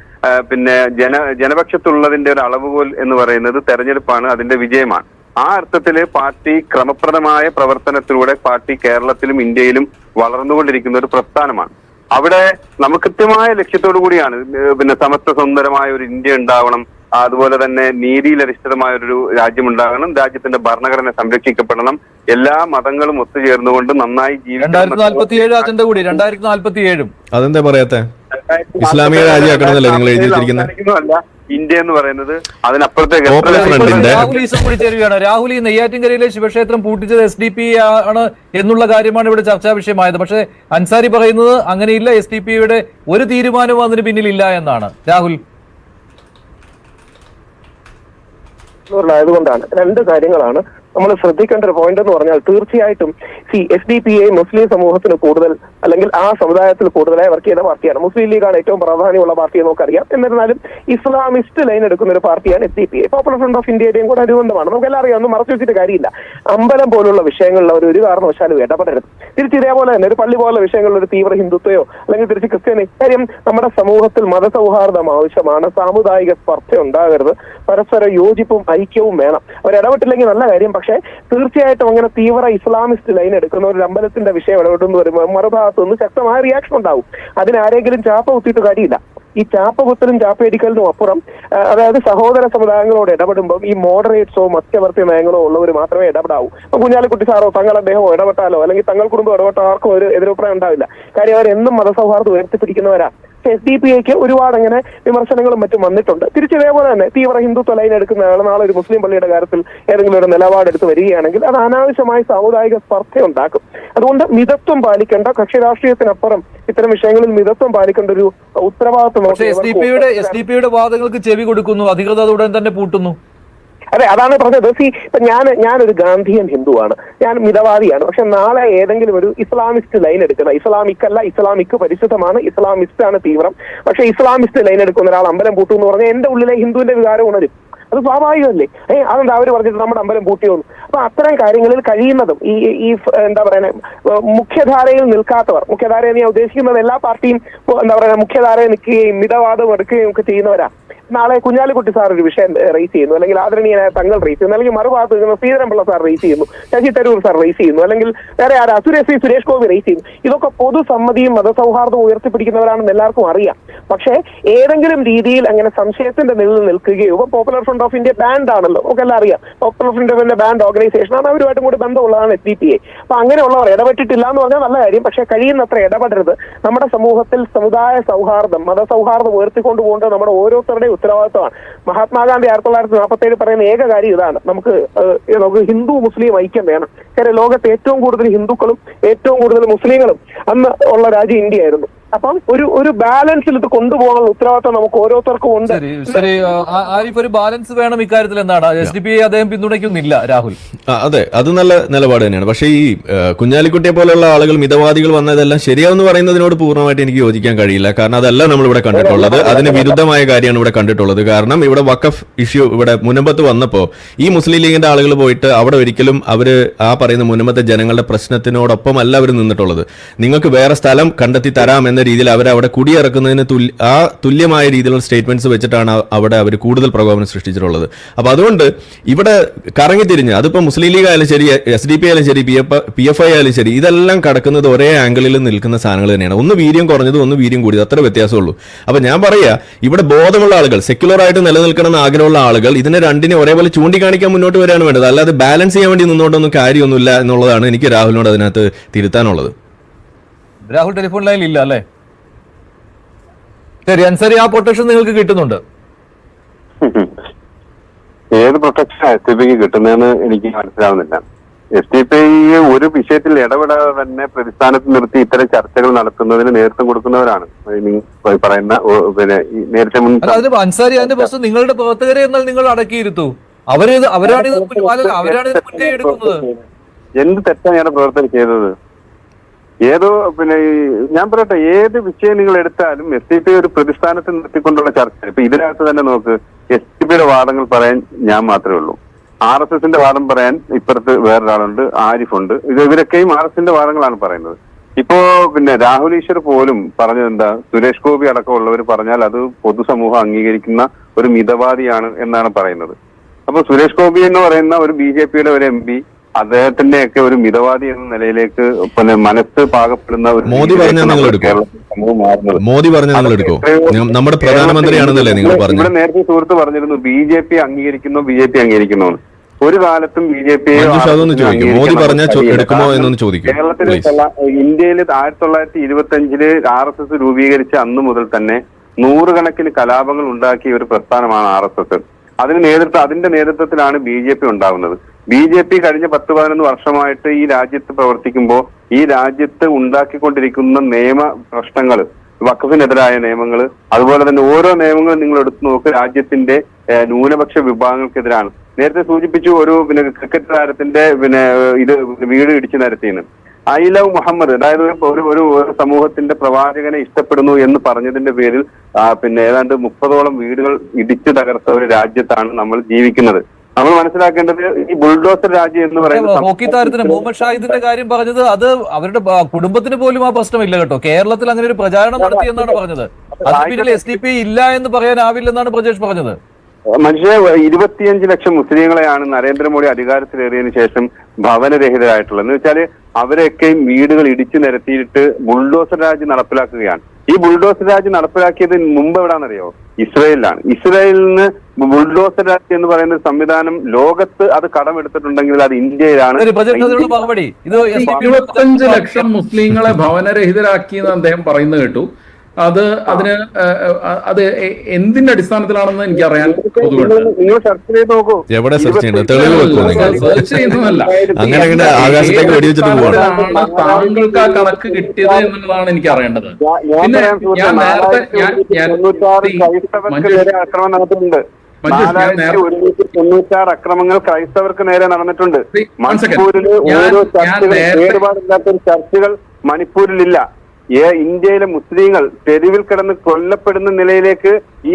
ജനപക്ഷത്തുള്ളതിന്റെ ഒരു അളവുകോൽ എന്ന് പറയുന്നത് തെരഞ്ഞെടുപ്പാണ്, അതിന്റെ വിജയമാണ്. ആ അർത്ഥത്തില് പാർട്ടി ക്രമപ്രദമായ പ്രവർത്തനത്തിലൂടെ പാർട്ടി കേരളത്തിലും ഇന്ത്യയിലും വളർന്നുകൊണ്ടിരിക്കുന്ന ഒരു പ്രസ്ഥാനമാണ്. അവിടെ നമുക്ക് കൃത്യമായ ലക്ഷ്യത്തോടു കൂടിയാണ് സമത്വ സുന്ദരമായ ഒരു ഇന്ത്യ ഉണ്ടാവണം, അതുപോലെ തന്നെ നീതിയിലധിഷ്ഠിതമായ ഒരു രാജ്യം ഉണ്ടാകണം, രാജ്യത്തിന്റെ ഭരണഘടന സംരക്ഷിക്കപ്പെടണം, എല്ലാ മതങ്ങളും ഒത്തുചേർന്നുകൊണ്ട് നന്നായി ജീവിക്കണം. 2047 അജണ്ട കൂടി 2047. അതെന്താ പറയാത്തെ? ഇസ്ലാമിക രാജ്യമാക്കണമെന്നല്ലേ നിങ്ങൾ എഴുതി വെച്ചിരിക്കുന്നത്? ഇന്ത്യ എന്ന് പറയുന്നത് അതിനപ്പുറത്തേക്ക് കൂടി ചേരുകയാണ്. രാഹുൽ, ഈ നെയ്യാറ്റിൻകരയിലെ ശിവക്ഷേത്രം പൂട്ടിച്ചത് SDP ആണ് എന്നുള്ള കാര്യമാണ് ഇവിടെ ചർച്ചാ വിഷയമായത്. പക്ഷേ അൻസാരി പറയുന്നത് അങ്ങനെയില്ല, SDP ഒരു തീരുമാനവും അതിന് പിന്നിലില്ല എന്നാണ്. രാഹുൽ, ആയതുകൊണ്ടാണ് രണ്ട് കാര്യങ്ങളാണ് നമ്മൾ ശ്രദ്ധിക്കേണ്ട ഒരു പോയിന്റ് എന്ന് പറഞ്ഞാൽ, തീർച്ചയായിട്ടും SDP മുസ്ലിം സമൂഹത്തിന് കൂടുതൽ അല്ലെങ്കിൽ ആ സമുദായത്തിൽ കൂടുതലായി വർക്ക് ചെയ്ത പാർട്ടിയാണ്. മുസ്ലിം ലീഗാണ് ഏറ്റവും പ്രാധാന്യമുള്ള പാർട്ടി നമുക്കറിയാം. എന്നിരുന്നാലും ഇസ്ലാമിസ്റ്റ് ലൈൻ എടുക്കുന്ന ഒരു പാർട്ടിയാണ് SDP. പോപ്പുലർ ഫ്രണ്ട് ഓഫ് ഇന്ത്യയുടെയും കൂടെ അനുബന്ധമാണ്. നമുക്കെല്ലാം അറിയാം, ഒന്നും മറച്ചു വെച്ചിട്ട് കാര്യമില്ല. അമ്പലം പോലുള്ള വിഷയങ്ങളിൽ അവർ ഒരു കാരണവശാലും ഇടപെടരുത്. തിരിച്ച് ഇതേപോലെ തന്നെ ഒരു പള്ളി പോലുള്ള വിഷയങ്ങളിൽ ഒരു തീവ്ര ഹിന്ദുത്വയോ അല്ലെങ്കിൽ തിരിച്ച് ക്രിസ്ത്യാനി കാര്യം, നമ്മുടെ സമൂഹത്തിൽ മതസൗഹാർദ്ദം ആവശ്യമാണ്. സാമുദായിക സ്പർദ്ധ ഉണ്ടാകരുത്. പരസ്പര യോജിപ്പും ഐക്യവും വേണം. അവർ ഇടപെട്ടില്ലെങ്കിൽ നല്ല കാര്യം. പക്ഷേ തീർച്ചയായിട്ടും അങ്ങനെ തീവ്ര ഇസ്ലാമിസ്റ്റ് ലൈൻ എടുക്കുന്ന ഒരു അമ്പലത്തിന്റെ വിഷയം ഇടപെട്ടെന്ന് വരുമ്പോൾ മറുഭാഗത്തു നിന്ന് ശക്തമായ റിയാക്ഷൻ ഉണ്ടാവും. അതിനാരെങ്കിലും ചാപ്പ കുത്തിയിട്ട് കാര്യമില്ല. ഈ ചാപ്പകുത്തലും ചാപ്പയടിക്കലിനും അപ്പുറം, അതായത് സഹോദര സമുദായങ്ങളോട് ഇടപെടുമ്പോൾ ഈ മോഡറേറ്റ്സോ മധ്യവർത്തി നയങ്ങളോ ഉള്ളവർ മാത്രമേ ഇടപെടാവൂ. കുഞ്ഞാലിക്കുട്ടി സാറോ തങ്ങൾ അദ്ദേഹമോ ഇടപെട്ടാലോ അല്ലെങ്കിൽ തങ്ങൾ കുടുംബം ഇടപെട്ടോ ആർക്കും ഒരു എതിരഭിപ്രായം ഉണ്ടാവില്ല. കാര്യം അവരെന്നും മതസൗഹാർദ്ദം ഉയർത്തിപ്പിടിക്കുന്നവരാ. SDP ഒരുപാട് അങ്ങനെ വിമർശനങ്ങളും മറ്റും വന്നിട്ടുണ്ട്. തിരിച്ചിതേപോലെ തന്നെ തീവ്ര ഹിന്ദുത്വ ലൈൻ എടുക്കുന്ന ആൾ നാളെ ഒരു മുസ്ലിം പള്ളിയുടെ കാര്യത്തിൽ ഏതെങ്കിലും ഒരു നിലപാടെടുത്ത് വരികയാണെങ്കിൽ അത് അനാവശ്യമായി സാമുദായിക സ്പർദ്ധ ഉണ്ടാക്കും. അതുകൊണ്ട് മിതത്വം പാലിക്കേണ്ട, കക്ഷി രാഷ്ട്രീയത്തിനപ്പുറം ഇത്തരം വിഷയങ്ങളിൽ മിതത്വം പാലിക്കേണ്ട ഒരു ഉത്തരവാദിത്വം. SDP വാദങ്ങൾക്ക് ചെവി കൊടുക്കുന്നു, അധികൃതർ ഉടൻ തന്നെ പൂട്ടുന്നു. അതെ, അതാണ് പറഞ്ഞത്. ഇപ്പൊ ഞാനൊരു ഗാന്ധിയൻ ഹിന്ദുവാണ്, ഞാൻ മിതവാദിയാണ്. പക്ഷെ നാളെ ഏതെങ്കിലും ഒരു ഇസ്ലാമിസ്റ്റ് ലൈൻ എടുക്കുന്ന, ഇസ്ലാമിക് അല്ല, ഇസ്ലാമിക് പരിശുദ്ധമാണ്, ഇസ്ലാമിസ്റ്റ് ആണ് തീവ്രം, പക്ഷെ ഇസ്ലാമിസ്റ്റ് ലൈൻ എടുക്കുന്ന ഒരാൾ അമ്പലം പൂട്ടു എന്ന് പറഞ്ഞാൽ എന്റെ ഉള്ളിലെ ഹിന്ദുവിന്റെ വികാരം ഉണരും. അത് സ്വാഭാവികമല്ലേ? അതെന്താ അവര് പറഞ്ഞിട്ട് നമ്മുടെ അമ്പലം പൂട്ടിയോന്നു? അപ്പൊ അത്തരം കാര്യങ്ങളിൽ കഴിയുന്നതും ഈ എന്താ പറയുക, മുഖ്യധാരയിൽ നിൽക്കാത്തവർ, മുഖ്യധാരയെ ഞാൻ ഉദ്ദേശിക്കുന്നത് എല്ലാ പാർട്ടിയും എന്താ പറയുക മുഖ്യധാരയിൽ നിൽക്കുകയും മിതവാദം എടുക്കുകയും ഒക്കെ ചെയ്യുന്നവരാ. നാളെ കുഞ്ഞാലിക്കുട്ടി സാർ ഒരു വിഷയം റേസ് ചെയ്യുന്നു, അല്ലെങ്കിൽ ആദരണീയനായ തങ്ങൾ റേസ് ചെയ്യുന്നു, അല്ലെങ്കിൽ മറുഭാഗത്ത് നിൽക്കുന്ന ശ്രീധരൻപിള്ള സാർ റേസ് ചെയ്യുന്നു, ശശി തരൂർ സാർ റേസ് ചെയ്യുന്നു, അല്ലെങ്കിൽ വേറെ ആരാ സുരേഷ് ഗോപി റേസ് ചെയ്യുന്നു. ഇതൊക്കെ പൊതുസമ്മതിയും മതസൗഹാർദ്ദവും ഉയർത്തിപ്പിടിക്കുന്നവരാണെന്ന് എല്ലാവർക്കും അറിയാം. പക്ഷേ ഏതെങ്കിലും രീതിയിൽ അങ്ങനെ സംശയത്തിന്റെ നിലയിൽ നിൽക്കുകയോ, ഇപ്പൊ Popular Front of India banned ആണല്ലോ, നമുക്ക് എല്ലാം അറിയാം. Popular Front of India banned organisation ആണ്, അവരുമായിട്ടും കൂടി ബന്ധമുള്ളതാണ് SDP. അപ്പൊ അങ്ങനെയുള്ളവർ ഇടപെട്ടിട്ടില്ല എന്ന് പറഞ്ഞാൽ നല്ല കാര്യം. പക്ഷെ കഴിയുന്നത്ര ഇടപെടരുത്. നമ്മുടെ സമൂഹത്തിൽ സമുദായ സൗഹാർദ്ദം, മതസൗഹാർദ്ദം ഉയർത്തിക്കൊണ്ടു പോകേണ്ടത് നമ്മുടെ ഓരോരുത്തരുടെയും ഉത്തരവാദിത്തമാണ്. മഹാത്മാഗാന്ധി 1947 പറയുന്ന ഏക കാര്യം ഇതാണ്, നമുക്ക് ഹിന്ദു മുസ്ലിം ഐക്യം വേണം. കാര്യം ലോകത്ത് ഏറ്റവും കൂടുതൽ ഹിന്ദുക്കളും ഏറ്റവും കൂടുതൽ മുസ്ലിങ്ങളും അന്ന് ഉള്ള രാജ്യം ഇന്ത്യ ആയിരുന്നു. അപ്പം ഒരു ബാലൻസിൽ ഇത് കൊണ്ടുപോകാനുള്ള ഉത്തരവാദിത്തം നമുക്ക് ഓരോരുത്തർക്കും ഉണ്ട്. ശരി, ആരിഫ്, ഒരു ബാലൻസ് വേണം ഇക്കാര്യത്തിൽ എന്താണ് SDP അദ്ദേഹം പിന്തുണയ്ക്കുന്നില്ല? രാഹുൽ, അതെ, അത് നല്ല നിലപാട് തന്നെയാണ്. പക്ഷേ ഈ കുഞ്ഞാലിക്കുട്ടിയെ പോലെയുള്ള ആളുകൾ, മിതവാദികൾ വന്നതെല്ലാം ശരിയാവെന്ന് പറയുന്നതിനോട് പൂർണ്ണമായിട്ട് എനിക്ക് യോജിക്കാൻ കഴിയില്ല. കാരണം അതല്ല നമ്മൾ ഇവിടെ കണ്ടിട്ടുള്ളത്, അതിന് വിരുദ്ധമായ കാര്യമാണ് ഇവിടെ കണ്ടിട്ടുള്ളത്. കാരണം ഇവിടെ വഖഫ് ഇഷ്യൂ ഇവിടെ മുനമ്പത്ത് വന്നപ്പോൾ ഈ മുസ്ലിം ലീഗിന്റെ ആളുകൾ പോയിട്ട് അവിടെ ഒരിക്കലും അവര് ആ പറയുന്ന മുനമ്പത്തെ ജനങ്ങളുടെ പ്രശ്നത്തിനോടൊപ്പം അല്ല അവർ നിന്നിട്ടുള്ളത്. നിങ്ങൾക്ക് വേറെ സ്ഥലം കണ്ടെത്തി തരാം എന്ന രീതിയിൽ അവരവിടെ കുടിയിറക്കുന്നതിന് തുല്യമായ രീതിയിലുള്ള സ്റ്റേറ്റ്മെന്റ്സ് വെച്ചിട്ടാണ് അവിടെ അവർ കൂടുതൽ പ്രകോപനം സൃഷ്ടിച്ചിട്ടുള്ളത്. അപ്പൊ അതുകൊണ്ട് ഇവിടെ കറങ്ങിത്തിരിഞ്ഞ്, അതിപ്പോ മുസ്ലിം ലീഗ് ആയാലും ശരി, SDP ആയാലും ശരി, PFI ആയാലും ശരി, ഇതെല്ലാം കടക്കുന്നത് ഒരേ ആംഗിളിൽ നിൽക്കുന്ന സാധനങ്ങൾ തന്നെയാണ്. ഒന്ന് വീര്യം കുറഞ്ഞത്, ഒന്ന് വീര്യം കൂടിയത്, അത്ര വ്യത്യാസമുള്ളൂ. അപ്പൊ ഞാൻ പറയാ, ഇവിടെ ബോധമുള്ള ആളുകൾ, സെക്യുലർ ആയിട്ട് നിലനിൽക്കണമെന്ന് ആഗ്രഹമുള്ള ആളുകൾ ഇതിനെ രണ്ടിനെ ഒരേപോലെ ചൂണ്ടിക്കാണിക്കാൻ മുന്നോട്ട് വരികയാണ് വേണ്ടത്. അല്ലാതെ ബാലൻസ് ചെയ്യാൻ വേണ്ടി നിന്നോട്ടൊന്നും കാര്യമൊന്നുമില്ല എന്നുള്ളതാണ് എനിക്ക് രാഹുലിനോട് അതിനകത്ത് തിരുത്താനുള്ളത്. രാഹുൽ ടെലിഫോൺ ലൈനിൽ ഇല്ല അല്ലേ? ശരി, അൻസാരി, ആ പ്രൊട്ടക്ഷൻ നിങ്ങൾക്ക് കിട്ടുന്നുണ്ട്? ഏത് പ്രൊട്ടക്ഷൻ SDP കിട്ടുന്നതെന്ന് എനിക്ക് മനസ്സിലാവുന്നില്ല. SDP ഒരു വിഷയത്തിൽ ഇടപെടാതെ തന്നെ പ്രതിസ്ഥാനത്ത് നിർത്തി ഇത്തരം ചർച്ചകൾ നടത്തുന്നതിന് നേതൃത്വം കൊടുക്കുന്നവരാണ് പറയുന്ന. പിന്നെ നേരത്തെ അൻസാരി, അതിന്റെ പ്രശ്നം നിങ്ങളുടെ പ്രവർത്തകരെ എന്നാൽ നിങ്ങൾ അടക്കിയിരുത്തൂ. അവരാണ് മുൻകൈ എടുക്കുന്നത്. എന്ത് തെറ്റാണ് ഞങ്ങളുടെ പ്രവർത്തകർ ചെയ്തത്? ഏതോ പിന്നെ ഞാൻ പറയട്ടെ, ഏത് വിഷയം നിങ്ങൾ എടുത്താലും SDP ഒരു പ്രതിസ്ഥാനത്ത് നിർത്തിക്കൊണ്ടുള്ള ചർച്ച. ഇപ്പൊ ഇതിനകത്ത് തന്നെ നോക്ക്, SDP വാദങ്ങൾ പറയാൻ ഞാൻ മാത്രമേ ഉള്ളൂ, RSSന്റെ വാദം പറയാൻ ഇപ്പുറത്ത് വേറൊരാളുണ്ട്, ആരിഫുണ്ട്. ഇവരൊക്കെയും RSSന്റെ വാദങ്ങളാണ് പറയുന്നത്. ഇപ്പോ പിന്നെ രാഹുൽ ഈശ്വർ പോലും പറഞ്ഞത് എന്താ, സുരേഷ് ഗോപി അടക്കമുള്ളവർ പറഞ്ഞാൽ അത് പൊതുസമൂഹം അംഗീകരിക്കുന്ന ഒരു മിതവാദിയാണ് എന്നാണ് പറയുന്നത്. അപ്പൊ സുരേഷ് ഗോപി എന്ന് പറയുന്ന ഒരു BJPയുടെ ഒരു MP അദ്ദേഹത്തിന്റെയൊക്കെ ഒരു മിതവാദി എന്ന നിലയിലേക്ക് പിന്നെ മനസ്സ് പാകപ്പെടുന്ന ഒരു മോദി പറഞ്ഞാൽ നിങ്ങൾ എടുക്കോ? നമ്മുടെ പ്രധാനമന്ത്രിയാണെന്നല്ലേ നിങ്ങൾ പറഞ്ഞു? ഇവിടെ നേരത്തെ സുഹൃത്ത് പറഞ്ഞിരുന്നു BJP അംഗീകരിക്കുന്നു. ഒരു കാലത്തും ബി.ജെ.പി. അതൊന്ന് ചോദിക്കും, മോദി പറഞ്ഞാൽ എടുക്കുമോ എന്നൊന്ന് ചോദിക്കും. കേരളത്തിൽ ഇന്ത്യയിൽ 1925 RSS രൂപീകരിച്ച അന്ന് മുതൽ തന്നെ 100 കണക്കിന് കലാപങ്ങൾ ഉണ്ടാക്കിയ ഒരു പ്രസ്ഥാനമാണ് RSS. അതിന്റെ നേതൃത്വത്തിലാണ് ബി.ജെ.പി. ഉണ്ടാകുന്നത്. ബി.ജെ.പി. കഴിഞ്ഞ 10-11 വർഷമായിട്ട് ഈ രാജ്യത്ത് പ്രവർത്തിക്കുമ്പോൾ ഈ രാജ്യത്ത് ഉണ്ടാക്കിക്കൊണ്ടിരിക്കുന്ന നിയമ പ്രശ്നങ്ങൾ, വഖഫിനെതിരായ നിയമങ്ങൾ, അതുപോലെ തന്നെ ഓരോ നിയമങ്ങളും നിങ്ങൾ എടുത്തു നോക്ക് രാജ്യത്തിന്റെ ന്യൂനപക്ഷ വിഭാഗങ്ങൾക്കെതിരാണ്. നേരത്തെ സൂചിപ്പിച്ചു ഒരു ക്രിക്കറ്റ് താരത്തിന്റെ ഇത് വീട് ഇടിച്ചു നിരത്തിയെന്ന്. ഐ ലവ് മുഹമ്മദ്, അതായത് ഒരു സമൂഹത്തിന്റെ പ്രവാചകനെ ഇഷ്ടപ്പെടുന്നു എന്ന് പറഞ്ഞതിന്റെ പേരിൽ ഏതാണ്ട് 30ഓളം വീടുകൾ ഇടിച്ചു തകർത്ത ഒരു രാജ്യത്താണ് നമ്മൾ ജീവിക്കുന്നത്. നമ്മൾ മനസ്സിലാക്കേണ്ടത് ഈ ബുൾഡോസർ രാജ്യം എന്ന് പറയുന്നത് ഹോക്കി താരത്തിന് മുഹമ്മദ് ഷാഹിദിന്റെ കാര്യം പറഞ്ഞത് അത് അവരുടെ കുടുംബത്തിന് പോലും ആ പ്രശ്നമില്ല കേട്ടോ. കേരളത്തിൽ അങ്ങനെ ഒരു പ്രചാരണം നടത്തിയെന്നാണ് പറഞ്ഞത്. അത് പിന്നിൽ SDP ഇല്ല എന്ന് പറയാനാവില്ലെന്നാണ് പ്രജേഷ് പറഞ്ഞത്. മനുഷ്യ 25 ലക്ഷം മുസ്ലിങ്ങളെയാണ് നരേന്ദ്രമോദി അധികാരത്തിലേറിയതിനു ശേഷം ഭവനരഹിതരായിട്ടുള്ളത്. എന്ന് വെച്ചാല് അവരെയൊക്കെയും വീടുകൾ ഇടിച്ചു നിരത്തിയിട്ട് ബുൾഡോസർ രാജ് നടപ്പിലാക്കുകയാണ്. ഈ ബുൾഡോസർ രാജ് നടപ്പിലാക്കിയത് മുമ്പ് എവിടാന്നറിയോ? ഇസ്രയേലിലാണ്. ഇസ്രയേലിൽ നിന്ന് ബുൾഡോസർ രാജ് എന്ന് പറയുന്ന സംവിധാനം ലോകത്ത് അത് കടമെടുത്തിട്ടുണ്ടെങ്കിൽ അത് ഇന്ത്യയിലാണ്. 25 ലക്ഷം മുസ്ലിങ്ങളെ ഭവനരഹിതരാക്കി എന്ന് അദ്ദേഹം പറയുന്നത് കേട്ടു. അത് എന്തിന്റെ അടിസ്ഥാനത്തിലാണെന്ന് എനിക്കറിയാൻ നിങ്ങൾ സെർച്ച് ചെയ്ത് നോക്കൂ. എവിടെ സെർച്ച് ചെയ്യുന്നത്? തെളിവ് വെക്കൂ നിങ്ങൾ. സെർച്ച് ചെയ്യുന്നതല്ല, അങ്ങനെ ആകാശത്തേക്ക് വെടിവെച്ചിട്ട് പോവാണ്. താങ്കൾക്ക് ആ കണക്ക് കിട്ടിയത് എന്നുള്ളതാണ് എനിക്ക് അറിയേണ്ടത്. പിന്നെ ഞാൻ നേരത്തെ ആക്രമണം നടന്നിട്ടുണ്ട്. 496 അക്രമങ്ങൾ ക്രൈസ്തവർക്ക് നേരെ നടന്നിട്ടുണ്ട്. മണിപ്പൂരില് ഓരോ കേടുപാടില്ലാത്ത ചർച്ചുകൾ മണിപ്പൂരിലില്ല. ഇന്ത്യയിലെ മുസ്ലിങ്ങൾ തെരുവിൽ കിടന്ന് കൊല്ലപ്പെടുന്ന നിലയിലേക്ക് ഈ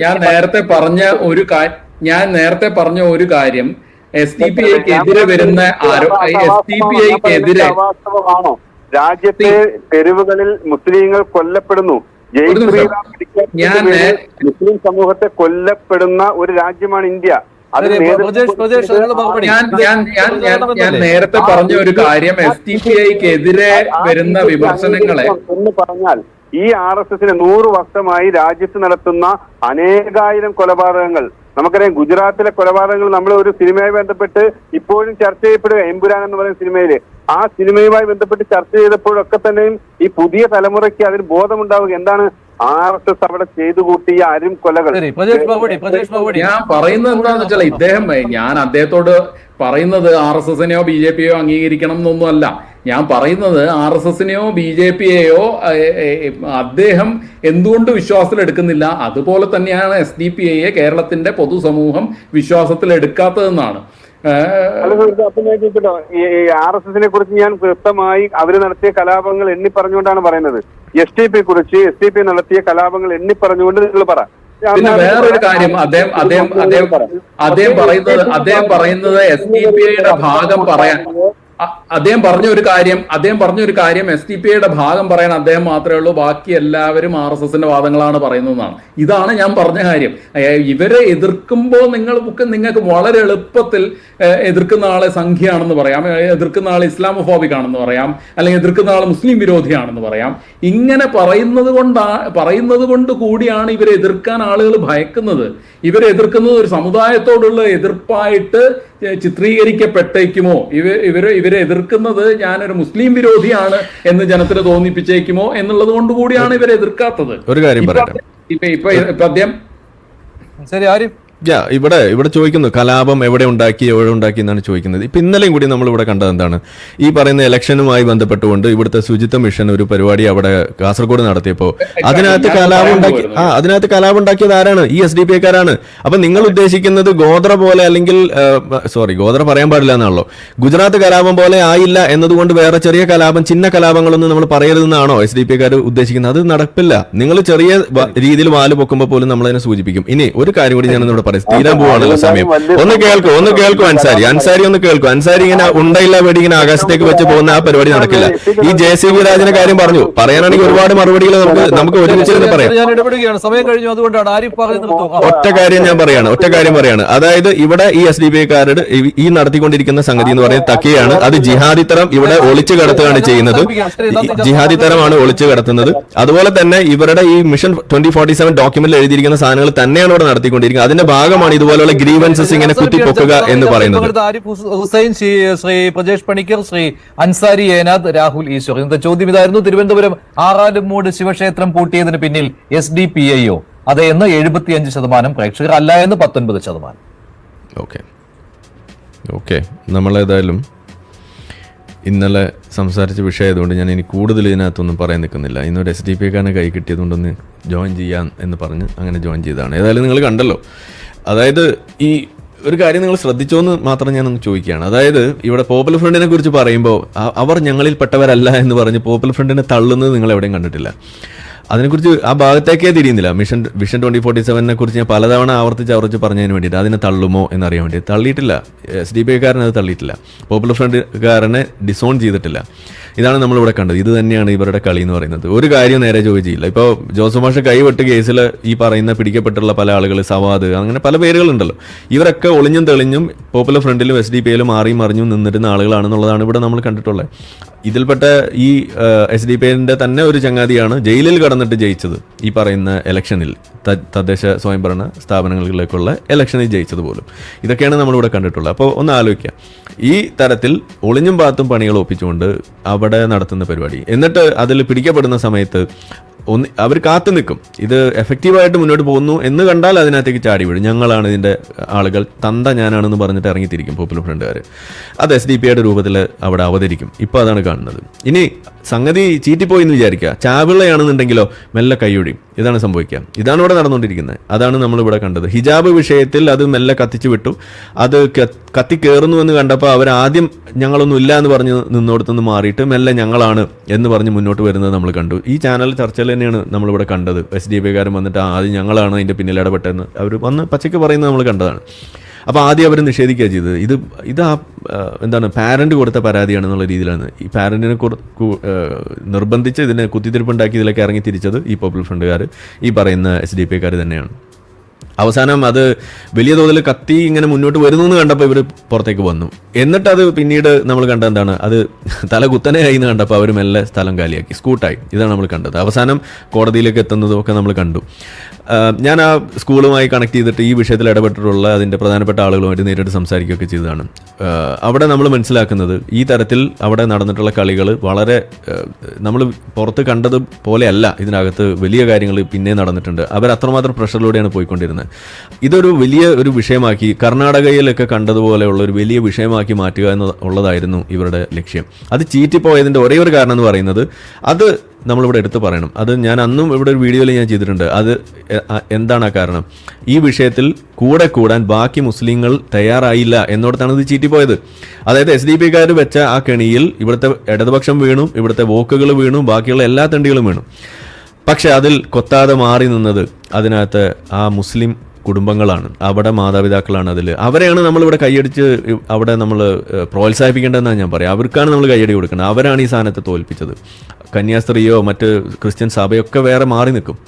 ഞാൻ നേരത്തെ പറഞ്ഞ ഒരു കാര്യം SDPIക്കെതിരെ വരുന്ന SDPIക്കെതിരെ രാജ്യത്തെ തെരുവുകളിൽ മുസ്ലിങ്ങൾ കൊല്ലപ്പെടുന്നു. മുസ്ലിം സമൂഹത്തെ കൊല്ലപ്പെടുന്ന ഒരു രാജ്യമാണ് ഇന്ത്യ. ഞാൻ നേരത്തെ പറഞ്ഞ ഒരു കാര്യം SDPIക്കെതിരെ വരുന്ന വിമർശനങ്ങളെ എന്ന് പറഞ്ഞാൽ ഈ RSSന് 100 വർഷമായി രാജ്യത്ത് നടത്തുന്ന അനേകായിരം കൊലപാതകങ്ങൾ നമുക്കറിയാം. ഗുജറാത്തിലെ കൊലപാതകങ്ങൾ നമ്മൾ ഒരു സിനിമയുമായി ബന്ധപ്പെട്ട് ഇപ്പോഴും ചർച്ച ചെയ്യപ്പെടുക. എമ്പുരാൻ എന്ന് പറയുന്ന സിനിമയില് ആ സിനിമയുമായി ബന്ധപ്പെട്ട് ചർച്ച ചെയ്തപ്പോഴൊക്കെ തന്നെയും ഈ പുതിയ തലമുറയ്ക്ക് അതിന് ബോധമുണ്ടാവുക എന്താണ് RSS അവിടെ ചെയ്തു കൂട്ടിയ അരും കൊലകൾ. ഞാൻ പറയുന്നത് എന്താണെന്ന് വെച്ചാൽ ഞാൻ അദ്ദേഹത്തോട് പറയുന്നത് RSSനെയോ BJPയോ അംഗീകരിക്കണം എന്നൊന്നുമല്ല. ഞാൻ പറയുന്നത് RSSനെയോ BJPയെയോ അദ്ദേഹം എന്തുകൊണ്ട് വിശ്വാസത്തിലെടുക്കുന്നില്ല, അതുപോലെ തന്നെയാണ് SDPIയെ കേരളത്തിന്റെ പൊതുസമൂഹം വിശ്വാസത്തിലെടുക്കാത്തതെന്നാണ്. ഈ RSSനെ കുറിച്ച് ഞാൻ വ്യക്തമായി അവര് നടത്തിയ കലാപങ്ങൾ എണ്ണി പറഞ്ഞുകൊണ്ടാണ് പറയുന്നത്. SDP കുറിച്ച് SDP നടത്തിയ കലാപങ്ങൾ എണ്ണി പറഞ്ഞുകൊണ്ട് നിങ്ങൾ പറ. പിന്നെ വേറൊരു കാര്യം അദ്ദേഹം പറയുന്നത് SDPIയുടെ ഭാഗം പറയാൻ അദ്ദേഹം പറഞ്ഞ ഒരു കാര്യം SDPIയുടെ ഭാഗം പറയാൻ അദ്ദേഹം മാത്രമേ ഉള്ളൂ, ബാക്കി എല്ലാവരും RSSന്റെ വാദങ്ങളാണ് പറയുന്നതെന്നാണ്. ഇതാണ് ഞാൻ പറഞ്ഞ കാര്യം. ഇവരെ എതിർക്കുമ്പോൾ നിങ്ങൾക്ക് വളരെ എളുപ്പത്തിൽ എതിർക്കുന്ന ആളെ സംഖ്യയാണെന്ന് പറയാം, എതിർക്കുന്ന ആൾ ഇസ്ലാമോഫോബിക് ആണെന്ന് പറയാം, അല്ലെങ്കിൽ എതിർക്കുന്ന ആൾ മുസ്ലിം വിരോധിയാണെന്ന് പറയാം. ഇങ്ങനെ പറയുന്നത് കൊണ്ട് കൂടിയാണ് ഇവരെ എതിർക്കാൻ ആളുകൾ ഭയക്കുന്നത്. ഇവരെ എതിർക്കുന്നത് ഒരു സമുദായത്തോടുള്ള എതിർപ്പായിട്ട് ചിത്രീകരിക്കപ്പെട്ടേക്കുമോ, ഇവരെ എതിർക്കുന്നത് ഞാനൊരു മുസ്ലിം വിരോധിയാണ് എന്ന് ജനത്തിന് തോന്നിപ്പിച്ചേക്കുമോ എന്നുള്ളത് കൊണ്ട് കൂടിയാണ് ഇവരെ എതിർക്കാത്തത്. ഒരു കാര്യം പറയട്ടെ, ഇപ്പൊ അദ്ദേഹം ശരി ആരിഫ് ഇവിടെ ചോദിക്കുന്നു കലാപം എവിടെ ഉണ്ടാക്കി എന്നാണ് ചോദിക്കുന്നത്. ഇപ്പൊ ഇന്നലെയും കൂടി നമ്മൾ ഇവിടെ കണ്ടത് എന്താണ്, ഈ പറയുന്ന ഇലക്ഷനുമായി ബന്ധപ്പെട്ടുകൊണ്ട് ഇവിടുത്തെ ശുചിത്വ മിഷൻ ഒരു പരിപാടി അവിടെ കാസർഗോഡ് നടത്തിയപ്പോ അതിനകത്ത് കലാപം ഉണ്ടാക്കിയത് ആരാണ്? ഈ SDPIക്കാരാണ്. അപ്പൊ നിങ്ങൾ ഉദ്ദേശിക്കുന്നത് ഗോത്ര പോലെ, അല്ലെങ്കിൽ ഗോത്ര പറയാൻ പാടില്ല എന്നാണല്ലോ, ഗുജറാത്ത് കലാപം പോലെ ആയില്ല എന്നതുകൊണ്ട് വേറെ ചെറിയ കലാപം, ചിന്ന കലാപങ്ങളൊന്നും നമ്മൾ പറയരുതെന്നാണോ SDPIക്കാർ ഉദ്ദേശിക്കുന്നത്? അത് നടപ്പില്ല. നിങ്ങൾ ചെറിയ രീതിയിൽ വാല് പൊക്കുമ്പോൾ പോലും നമ്മളതിനെ സൂചിപ്പിക്കും. ഇനി ഒരു കാര്യം കൂടി ഞാൻ തീരാൻ പോവാണല്ലോ സമയം. ഒന്ന് കേൾക്കൂ അൻസാരി ഒന്ന് കേൾക്കൂ. അൻസാരി ഇങ്ങനെ ഉണ്ടയില്ല വെടി ഇങ്ങനെ ആകാശത്തേക്ക് വെച്ച് പോകുന്ന ആ പരിപാടി നടക്കില്ല. ഈ JCB രാജന്റെ കാര്യം പറയാനാണെങ്കിൽ ഒരുപാട് മറുപടികൾ നമുക്ക് ഒരുമിച്ച് പറയാം. സമയം കഴിഞ്ഞു, അതുകൊണ്ടാണ് ആരിഫ് പറയുന്നത്. ഒറ്റ കാര്യം പറയാണ്. അതായത് ഇവിടെ ഈ SDPIക്കാരുടെ ഈ നടത്തിക്കൊണ്ടിരിക്കുന്ന സംഗതി എന്ന് പറയുന്നത് തക്കിയാണ്. അത് ജിഹാദിത്തരം ഇവിടെ ഒളിച്ചു കടത്തുകയാണ് ചെയ്യുന്നത്. ജിഹാദിത്തരമാണ് ഒളിച്ചു കടത്തുന്നത്. അതുപോലെ തന്നെ ഇവരുടെ ഈ മിഷൻ 2047 ഡോക്യുമെന്റിൽ എഴുതിയിരിക്കുന്ന സാധനങ്ങൾ തന്നെയാണ് ഇവിടെ നടത്തിക്കൊണ്ടിരിക്കുന്നത്. അതിന്റെ ഭാഗമാണ് ഇതുപോലുള്ള ഗ്രീവൻസസ് ഇങ്ങനെ കുത്തിപ്പൊക്കുക എന്ന് പറയുന്നത്. ആരിഫ് ഹുസൈൻ, ശ്രീ പ്രജേഷ് പണിക്കർ, ശ്രീ അൻസാരി ഏനാദ്, രാഹുൽ ഈശ്വർ. ഇന്നത്തെ ചോദ്യം ഇതായിരുന്നു: തിരുവനന്തപുരം ആറാലുമൂട് ശിവക്ഷേത്രം പൂട്ടിയതിന് പിന്നിൽ SDPI അതെ എന്ന് 75% പ്രേക്ഷകർ, അല്ല എന്ന് 19%. ഓക്കെ നമ്മളേതായാലും ഇന്നലെ സംസാരിച്ച വിഷയമായതുകൊണ്ട് ഞാൻ ഇനി കൂടുതൽ ഇതിനകത്തൊന്നും പറയാൻ നിൽക്കുന്നില്ല. ഇന്നൊരു SDPIക്കാരനെ കൈ കിട്ടിയതുകൊണ്ടൊന്ന് ജോയിൻ ചെയ്യാൻ എന്ന് പറഞ്ഞ് അങ്ങനെ ജോയിൻ ചെയ്തതാണ്. ഏതായാലും നിങ്ങൾ കണ്ടല്ലോ. അതായത് ഈ ഒരു കാര്യം നിങ്ങൾ ശ്രദ്ധിച്ചോന്ന് മാത്രം ഞാനൊന്ന് ചോദിക്കുകയാണ്. അതായത് ഇവിടെ പോപ്പുലർ ഫ്രണ്ടിനെ കുറിച്ച് പറയുമ്പോൾ അവർ ഞങ്ങളിൽ പെട്ടവരല്ല എന്ന് പറഞ്ഞ് പോപ്പുലർ ഫ്രണ്ടിനെ തള്ളുന്നത് നിങ്ങൾ എവിടെയും കണ്ടിട്ടില്ല. അതിനെക്കുറിച്ച് ആ ഭാഗത്തേക്കേ തിരിയുന്നില്ല. വിഷൻ 2047 കുറിച്ച് ഞാൻ പലതവണ ആവർത്തിച്ച് പറഞ്ഞതിന് വേണ്ടിയിട്ട് അതിനെ തള്ളുമോ എന്നറിയാൻ വേണ്ടി തള്ളിയിട്ടില്ല. SDPIക്കാരൻ അത് തള്ളിയിട്ടില്ല. പോപ്പുലർ ഫ്രണ്ട്കാരനെ ഡിസോൺ ചെയ്തിട്ടില്ല. ഇതാണ് നമ്മളിവിടെ കണ്ടത്. ഇത് തന്നെയാണ് ഇവരുടെ കളി എന്ന് പറയുന്നത്. ഒരു കാര്യം നേരെ ചോദിച്ചില്ല. ഇപ്പോൾ ജോസഫ് മാഷ് കൈവെട്ട് കേസിൽ ഈ പറയുന്ന പിടിക്കപ്പെട്ടുള്ള പല ആളുകൾ, സവാദ്, അങ്ങനെ പല പേരുകളുണ്ടല്ലോ. ഇവരൊക്കെ ഒളിഞ്ഞും തെളിഞ്ഞും പോപ്പുലർ ഫ്രണ്ടിലും SDPIയിലും മാറിയും മറിഞ്ഞും നിന്നിരുന്ന ആളുകളാണെന്നുള്ളതാണ് ഇവിടെ നമ്മൾ കണ്ടിട്ടുള്ളത്. ഇതിൽപ്പെട്ട ഈ SDPIന്റെ തന്നെ ഒരു ചങ്ങാതിയാണ് ജയിലിൽ കടന്നിട്ട് ജയിച്ചത് ഈ പറയുന്ന ഇലക്ഷനിൽ, തദ്ദേശ സ്വയംഭരണ സ്ഥാപനങ്ങളിലേക്കുള്ള ഇലക്ഷനിൽ ജയിച്ചത് പോലും. ഇതൊക്കെയാണ് നമ്മളിവിടെ കണ്ടിട്ടുള്ളത്. അപ്പോൾ ഒന്ന് ആലോചിക്കുക, ഈ തരത്തിൽ ഒളിഞ്ഞും പാത്തും പണികൾ ഒപ്പിച്ചുകൊണ്ട് അവിടെ നടത്തുന്ന പരിപാടി, എന്നിട്ട് അതിൽ പിടിക്കപ്പെടുന്ന സമയത്ത് അവർ കാത്തു നിൽക്കും. ഇത് എഫക്റ്റീവായിട്ട് മുന്നോട്ട് പോകുന്നു എന്ന് കണ്ടാൽ അതിനകത്തേക്ക് ചാടി വീഴും. ഞങ്ങളാണ് ഇതിൻ്റെ ആളുകൾ, തന്ത ഞാനാണെന്ന് പറഞ്ഞിട്ട് ഇറങ്ങിത്തിരിക്കും പോപ്പുലർ ഫ്രണ്ടുകാർ. അത് SDPIയുടെ രൂപത്തിൽ അവിടെ അവതരിക്കും. ഇപ്പോൾ അതാണ് കാണുന്നത്. ഇനി സംഗതി ചീറ്റിപ്പോയി എന്ന് വിചാരിക്കുക, ചാവിള്ളയാണെന്നുണ്ടെങ്കിലോ മെല്ലെ കൈയൊഴിയും. ഇതാണ് സംഭവിക്കുക. ഇതാണ് ഇവിടെ നടന്നുകൊണ്ടിരിക്കുന്നത്. അതാണ് നമ്മളിവിടെ കണ്ടത്. ഹിജാബ് വിഷയത്തിൽ അത് മെല്ലെ കത്തിച്ചു വിട്ടു. അത് കത്തി കയറുന്നു എന്ന് കണ്ടപ്പോൾ അവർ ആദ്യം ഞങ്ങളൊന്നും ഇല്ല എന്ന് പറഞ്ഞ് നിന്നോടത്തുനിന്ന് മാറിയിട്ട് മെല്ലെ ഞങ്ങളാണ് എന്ന് പറഞ്ഞ് മുന്നോട്ട് വരുന്നത് നമ്മൾ കണ്ടു. ഈ ചാനൽ ചർച്ചയിൽ തന്നെയാണ് നമ്മളിവിടെ കണ്ടത്. SDPIക്കാരൻ വന്നിട്ട് ആദ്യം ഞങ്ങളാണ് അതിൻ്റെ പിന്നിൽ ഇടപെട്ടതെന്ന് അവർ വന്ന് പച്ചയ്ക്ക് പറയുന്നത് നമ്മൾ കണ്ടതാണ്. അപ്പോൾ ആദ്യം അവർ നിഷേധിക്കുക ചെയ്തത്. ഇത് എന്താണ് പാരന്റ് കൊടുത്ത പരാതിയാണെന്നുള്ള രീതിയിലാണ്. ഈ പാരന്റിനെ നിർബന്ധിച്ച് ഇതിനെ കുത്തിത്തിരിപ്പുണ്ടാക്കി ഇതിലേക്ക് ഇറങ്ങി തിരിച്ചത് ഈ പോപ്പുലർ ഫ്രണ്ടുകാർ, ഈ പറയുന്ന SDPIക്കാർ തന്നെയാണ്. അവസാനം അത് വലിയ തോതിൽ കത്തി ഇങ്ങനെ മുന്നോട്ട് വരുന്നു എന്ന് കണ്ടപ്പോൾ ഇവർ പുറത്തേക്ക് വന്നു. എന്നിട്ട് അത് പിന്നീട് നമ്മൾ കണ്ട എന്താണ്, അത് തല കുത്തനെ ആയി എന്ന് കണ്ടപ്പോൾ അവർ മെല്ലെ സ്ഥലം കാലിയാക്കി, സ്കൂട്ടായി. ഇതാണ് നമ്മൾ കണ്ടത്. അവസാനം കോടതിയിലേക്ക് എത്തുന്നതും ഒക്കെ നമ്മൾ കണ്ടു. ഞാൻ ആ സ്കൂളുമായി കണക്ട് ചെയ്തിട്ട് ഈ വിഷയത്തിൽ ഇടപെട്ടിട്ടുള്ള അതിൻ്റെ പ്രധാനപ്പെട്ട ആളുകളുമായിട്ട് നേരിട്ട് സംസാരിക്കുകയൊക്കെ ചെയ്തതാണ്. അവിടെ നമ്മൾ മനസ്സിലാക്കുന്നത് ഈ തരത്തിൽ അവിടെ നടന്നിട്ടുള്ള കളികൾ വളരെ നമ്മൾ പുറത്ത് കണ്ടത് പോലെയല്ല. ഇതിനകത്ത് വലിയ കാര്യങ്ങൾ പിന്നെ നടന്നിട്ടുണ്ട്. അവർ അത്രമാത്രം പ്രഷറിലൂടെയാണ് പോയിക്കൊണ്ടിരുന്നത്. ഇതൊരു വലിയ ഒരു വിഷയമാക്കി, കർണാടകയിലൊക്കെ കണ്ടതുപോലെയുള്ള ഒരു വലിയ വിഷയമാക്കി മാറ്റുക എന്നുള്ളതായിരുന്നു ഇവരുടെ ലക്ഷ്യം. അത് ചീറ്റിപ്പോയതിൻ്റെ ഒരേ ഒരു കാരണം എന്ന് പറയുന്നത്, അത് നമ്മളിവിടെ എടുത്തു പറയണം. അത് ഞാൻ അന്നും ഇവിടെ ഒരു വീഡിയോയിൽ ഞാൻ ചെയ്തിട്ടുണ്ട്. അത് എന്താണ് ആ കാരണം? ഈ വിഷയത്തിൽ കൂടെ കൂടാൻ ബാക്കി മുസ്ലിങ്ങൾ തയ്യാറായില്ല എന്നോടത്താണ് ഇത് ചീറ്റിപ്പോയത്. അതായത് SDPIക്കാർ വെച്ച ആ കെണിയിൽ ഇവിടുത്തെ ഇടതുപക്ഷം വീണു, ഇവിടുത്തെ വോക്കുകൾ വീണു, ബാക്കിയുള്ള എല്ലാ തണ്ടികളും വീണു. പക്ഷെ അതിൽ കൊത്താതെ മാറി നിന്നത് അതിനകത്ത് ആ മുസ്ലിം കുടുംബങ്ങളാണ്, അവിടെ മാതാപിതാക്കളാണ്. അവരെയാണ് നമ്മളിവിടെ കൈയടിച്ച് അവിടെ നമ്മൾ പ്രോത്സാഹിപ്പിക്കേണ്ടതെന്നാണ് ഞാൻ പറയാം. അവർക്കാണ് നമ്മൾ കൈയടി കൊടുക്കേണ്ടത്. അവരാണ് ഈ സാധനത്തെ തോൽപ്പിച്ചത്. കന്യാസ്ത്രീയോ മറ്റ് ക്രിസ്ത്യൻ സഭയൊക്കെ വേറെ മാറി നിൽക്കും.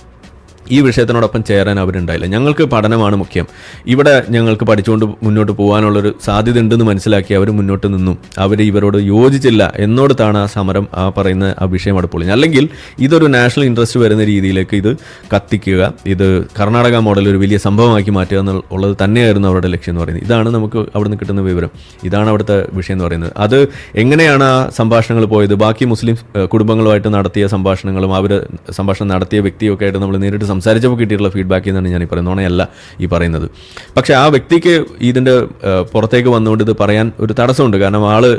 ഈ വിഷയത്തിനോടൊപ്പം ചേരാൻ അവരുണ്ടായില്ല. ഞങ്ങൾക്ക് പഠനമാണ് മുഖ്യം, ഇവിടെ ഞങ്ങൾക്ക് പഠിച്ചുകൊണ്ട് മുന്നോട്ട് പോകാനുള്ളൊരു സാധ്യത ഉണ്ടെന്ന് മനസ്സിലാക്കി അവർ മുന്നോട്ട് നിന്നു. അവർ ഇവരോട് യോജിച്ചില്ല എന്നോടത്താണ് ആ സമരം, ആ പറയുന്ന ആ വിഷയം അവിടെ പൊളിഞ്ഞു. അല്ലെങ്കിൽ ഇതൊരു നാഷണൽ ഇൻട്രസ്റ്റ് വരുന്ന രീതിയിലേക്ക് ഇത് കത്തിക്കുക, ഇത് കർണാടക മോഡൽ ഒരു വലിയ സംഭവമാക്കി മാറ്റുക എന്നുള്ളത് തന്നെയായിരുന്നു അവരുടെ ലക്ഷ്യം എന്ന് പറയുന്നത്. ഇതാണ് നമുക്ക് അവിടുന്ന് കിട്ടുന്ന വിവരം. ഇതാണ് അവിടുത്തെ വിഷയം എന്ന് പറയുന്നത്. അത് എങ്ങനെയാണ് ആ സംഭാഷണങ്ങൾ പോയത്, ബാക്കി മുസ്ലിം കുടുംബങ്ങളുമായിട്ട് നടത്തിയ സംഭാഷണങ്ങളും അവർ സംഭാഷണം നടത്തിയ വ്യക്തിയൊക്കെ ആയിട്ട് നമ്മൾ നേരിട്ട് സംസാരിച്ചപ്പോൾ കിട്ടിയിട്ടുള്ള ഫീഡ്ബാക്ക് എന്നാണ് ഞാൻ ഈ പറയുന്നത്. നുണയല്ല ഈ പറയുന്നത്. പക്ഷേ ആ വ്യക്തിക്ക് ഇതിൻ്റെ പുറത്തേക്ക് വന്നുകൊണ്ട് ഇത് പറയാൻ ഒരു തടസ്സമുണ്ട്. കാരണം ആള്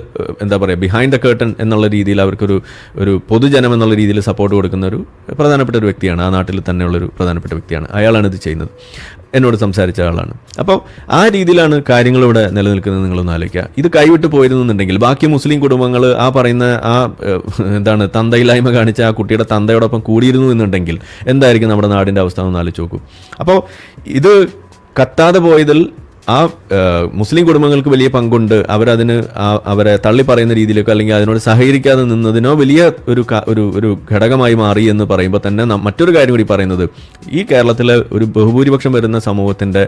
എന്താ പറയുക, ബിഹൈൻഡ് ദ കേർട്ടൺ എന്നുള്ള രീതിയിൽ അവർക്കൊരു പൊതുജനം എന്നുള്ള രീതിയിൽ സപ്പോർട്ട് കൊടുക്കുന്ന ഒരു പ്രധാനപ്പെട്ട ഒരു വ്യക്തിയാണ്. ആ നാട്ടിൽ തന്നെയുള്ളൊരു പ്രധാനപ്പെട്ട വ്യക്തിയാണ്. അയാളാണ് ഇത് ചെയ്യുന്നത്. എന്നോട് സംസാരിച്ച ആളാണ്. അപ്പോൾ ആ രീതിയിലാണ് കാര്യങ്ങളിവിടെ നിലനിൽക്കുന്നത്. നിങ്ങളൊന്ന് ആലോചിക്കുക. ഇത് കൈവിട്ട് പോയിരുന്നുണ്ടെങ്കിൽ ബാക്കി മുസ്ലിം കുടുംബങ്ങൾ ആ പറയുന്ന ആ എന്താണ് തന്തയില്ലായ്മ കാണിച്ച ആ കുട്ടിയുടെ തന്തയോടൊപ്പം കൂടിയിരുന്നു എന്നുണ്ടെങ്കിൽ എന്തായിരിക്കും നമ്മുടെ നാടിൻ്റെ അവസ്ഥ എന്ന് ആലോചിച്ച് നോക്കൂ. അപ്പോൾ ഇത് കത്താതെ പോയതിൽ ആ മുസ്ലിം കുടുംബങ്ങൾക്ക് വലിയ പങ്കുണ്ട്. അവരതിന് അവരെ തള്ളി പറയുന്ന രീതിയിലേക്കോ അല്ലെങ്കിൽ അതിനോട് സഹകരിക്കാതെ നിന്നതിനോ വലിയ ഒരു ഘടകമായി മാറി എന്ന് പറയുമ്പോൾ തന്നെ മറ്റൊരു കാര്യം കൂടി പറയുന്നത്, ഈ കേരളത്തിലെ ഒരു ബഹുഭൂരിപക്ഷം വരുന്ന സമൂഹത്തിൻ്റെ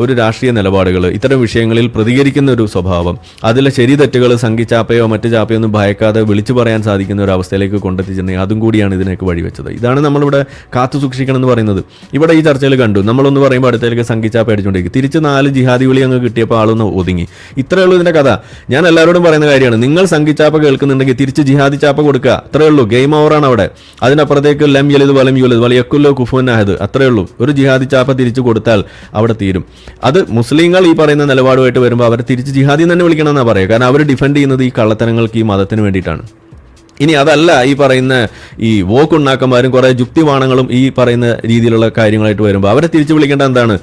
ഒരു രാഷ്ട്രീയ നിലപാടുകൾ, ഇത്തരം വിഷയങ്ങളിൽ പ്രതികരിക്കുന്ന ഒരു സ്വഭാവം, അതിലെ ശരി തെറ്റുകൾ സംഘിച്ചാപ്പയോ മറ്റു ചാപ്പയോ ഒന്നും ഭയക്കാതെ വിളിച്ചു പറയാൻ സാധിക്കുന്ന ഒരു അവസ്ഥയിലേക്ക് കൊണ്ടെത്തിച്ചിട്ടുണ്ടെങ്കിൽ അതും കൂടിയാണ് ഇതിനൊക്കെ വഴിവെച്ചത്. ഇതാണ് നമ്മളിവിടെ കാത്തു സൂക്ഷിക്കണം എന്ന് പറയുന്നത്. ഇവിടെ ഈ ചർച്ചയിൽ കണ്ടു, നമ്മളൊന്ന് പറയുമ്പോൾ അടുത്തേക്ക് സംഘിച്ചാപ്പ അടിച്ചുകൊണ്ടിരിക്കും. തിരിച്ച് 4 ജിഹാദി വിളി അങ്ങ് കിട്ടിയപ്പോൾ ആളൊന്ന് ഒതുങ്ങി. ഇത്രയേ ഉള്ളൂ ഇതിന്റെ കഥ. ഞാൻ എല്ലാവരോടും പറയുന്ന കാര്യമാണ്, നിങ്ങൾ സംഘിച്ചാപ്പ കേൾക്കുന്നുണ്ടെങ്കിൽ തിരിച്ച് ജിഹാദി ചാപ്പ കൊടുക്കുക. അത്രയേ ഉള്ളൂ. ഗെയിം ഓവറാണ് അവിടെ. അതിനപ്പുറത്തേക്ക് ലം യലിദ് വലം യൂലദ് വലിയക്കുല്ലോ കുഫുൻ അഹദ്, അത്രയേ ഉള്ളൂ. ഒരു ജിഹാദി ചാപ്പ തിരിച്ചു കൊടുത്താൽ അവിടെ തീരും. അത് മുസ്ലിങ്ങൾ ഈ പറയുന്ന നിലപാടുമായിട്ട് വരുമ്പോൾ അവരെ തിരിച്ച് ജിഹാദി തന്നെ വിളിക്കണം എന്നാണ് പറയുക. കാരണം അവർ ഡിഫെൻഡ് ചെയ്യുന്നത് ഈ കള്ളത്തരങ്ങൾക്ക്, ഈ മതത്തിന് വേണ്ടിയിട്ടാണ്. ഇനി അതല്ല ഈ പറയുന്ന ഈ വോക്കുണ്ണാക്കന്മാരും കുറേ യുക്തിവാണങ്ങളും ഈ പറയുന്ന രീതിയിലുള്ള കാര്യങ്ങളായിട്ട് വരുമ്പോൾ അവരെ തിരിച്ചു വിളിക്കേണ്ട എന്താണ്?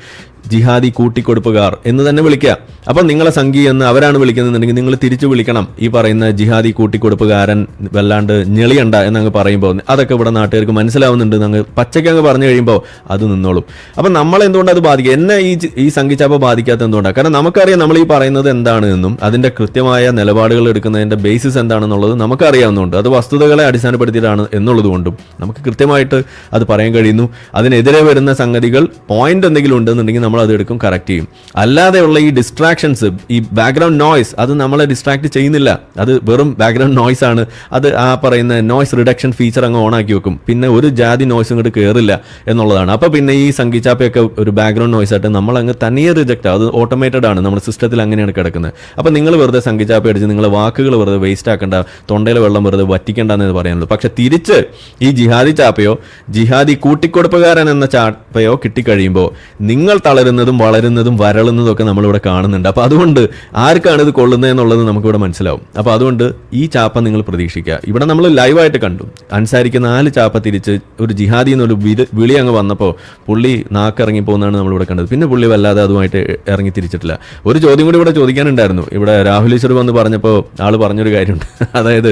ജിഹാദി കൂട്ടിക്കൊടുപ്പുകാർ എന്ന് തന്നെ വിളിക്കുക. അപ്പം നിങ്ങളെ സംഘി എന്ന് അവരാണ് വിളിക്കുന്നുണ്ടെങ്കിൽ നിങ്ങൾ തിരിച്ചു വിളിക്കണം ഈ പറയുന്ന ജിഹാദി കൂട്ടിക്കൊടുപ്പുകാരൻ, വല്ലാണ്ട് ഞെളിയണ്ട എന്നങ്ങ് പറയുമ്പോൾ അതൊക്കെ ഇവിടെ നാട്ടുകാർക്ക് മനസ്സിലാവുന്നുണ്ട്. അങ്ങ് പച്ചയ്ക്ക് അങ്ങ് പറഞ്ഞു കഴിയുമ്പോൾ അത് നിന്നോളും. അപ്പം നമ്മളെന്തുകൊണ്ട് അത് ബാധിക്കുക? എന്നെ ഈ സംഘിച്ചാപ്പ ബാധിക്കാത്ത എന്തുകൊണ്ടാണ്? കാരണം നമുക്കറിയാം നമ്മൾ ഈ പറയുന്നത് എന്താണ് എന്നും അതിൻ്റെ കൃത്യമായ നിലപാടുകൾ എടുക്കുന്നതിൻ്റെ ബേസിസ് എന്താണെന്നുള്ളത് നമുക്കറിയാവുന്നതുകൊണ്ട്, അത് വസ്തുതകളെ അടിസ്ഥാനപ്പെടുത്തിയിട്ടാണ് എന്നുള്ളതുകൊണ്ടും നമുക്ക് കൃത്യമായിട്ട് അത് പറയാൻ കഴിയുന്നു. അതിനെതിരെ വരുന്ന സംഗതികൾ പോയിന്റ് എന്തെങ്കിലും ഉണ്ടെന്നുണ്ടെങ്കിൽ നമ്മൾ അത് എടുക്കും, കറക്റ്റ് ചെയ്യും. അല്ലാതെയുള്ള ഈ ഡിസ്ട്രാക്ഷൻസ്, ഈ ബാക്ക്ഗ്രൗണ്ട് നോയ്സ്, അത് നമ്മളെ ഡിസ്ട്രാക്ട് ചെയ്യുന്നില്ല. അത് വെറും ബാക്ക്ഗ്രൗണ്ട് നോയ്സ് ആണ്. അത് ആ പറയുന്ന നോയ്സ് റിഡക്ഷൻ ഫീച്ചർ അങ്ങ് ഓൺ ആക്കി വെക്കും. പിന്നെ ഒരു ജാതി നോയ്സ് ഇങ്ങോട്ട് കയറില്ല എന്നുള്ളതാണ്. അപ്പോൾ പിന്നെ ഈ സംഘിച്ചാപ്പയൊക്കെ ഒരു ബാക്ക്ഗ്രൗണ്ട് നോയ്സ് ആയിട്ട് നമ്മൾ അങ്ങ് തനിയെ റിജക്റ്റ് ആവും. അത് ഓട്ടോമേറ്റഡ് ആണ്, നമ്മുടെ സിസ്റ്റത്തിൽ അങ്ങനെയാണ് കിടക്കുന്നത്. അപ്പോൾ നിങ്ങൾ വെറുതെ സംഘിച്ചാപ്പ അടിച്ച് നിങ്ങളെ വാക്കുകൾ വെറുതെ വേസ്റ്റ് ആക്കേണ്ട, തൊണ്ടയിലെ വെള്ളം വെറുതെ വറ്റിക്കേണ്ടെന്ന് പറയാനുള്ളൂ. പക്ഷെ തിരിച്ച് ഈ ജിഹാദി ചാപ്പയോ ജിഹാദി കൂട്ടിക്കൊടുപ്പുകാരൻ എന്ന ചാപ്പയോ കിട്ടിക്കഴിയുമ്പോൾ നിങ്ങൾ തളരുന്നതും വളരുന്നതും വരളുന്നതും ഒക്കെ നമ്മളിവിടെ കാണുന്നുണ്ട്. അപ്പോൾ അതുകൊണ്ട് ആർക്കാണ് ഇത് കൊള്ളുന്നത് എന്നുള്ളത് നമുക്കിവിടെ മനസ്സിലാവും. അപ്പോൾ അതുകൊണ്ട് ഈ ചാപ്പ നിങ്ങൾ പ്രതീക്ഷിക്കുക. ഇവിടെ നമ്മൾ ലൈവായിട്ട് കണ്ടു, അൻസാരിക്ക് 4 ചാപ്പ തിരിച്ച് ഒരു ജിഹാദി എന്നൊരു വിളി അങ്ങ് വന്നപ്പോൾ പുള്ളി നാക്കിറങ്ങി പോകുന്നതാണ് നമ്മളിവിടെ കണ്ടത്. പിന്നെ പുള്ളി വല്ലാതെ അതുമായിട്ട് ഇറങ്ങി തിരിച്ചിട്ടില്ല. ഒരു ചോദ്യം കൂടി ഇവിടെ ചോദിക്കാനുണ്ടായിരുന്നു. ഇവിടെ രാഹുൽ ഈശ്വർ വന്ന് പറഞ്ഞപ്പോൾ ആൾ പറഞ്ഞൊരു കാര്യമുണ്ട്. അതായത്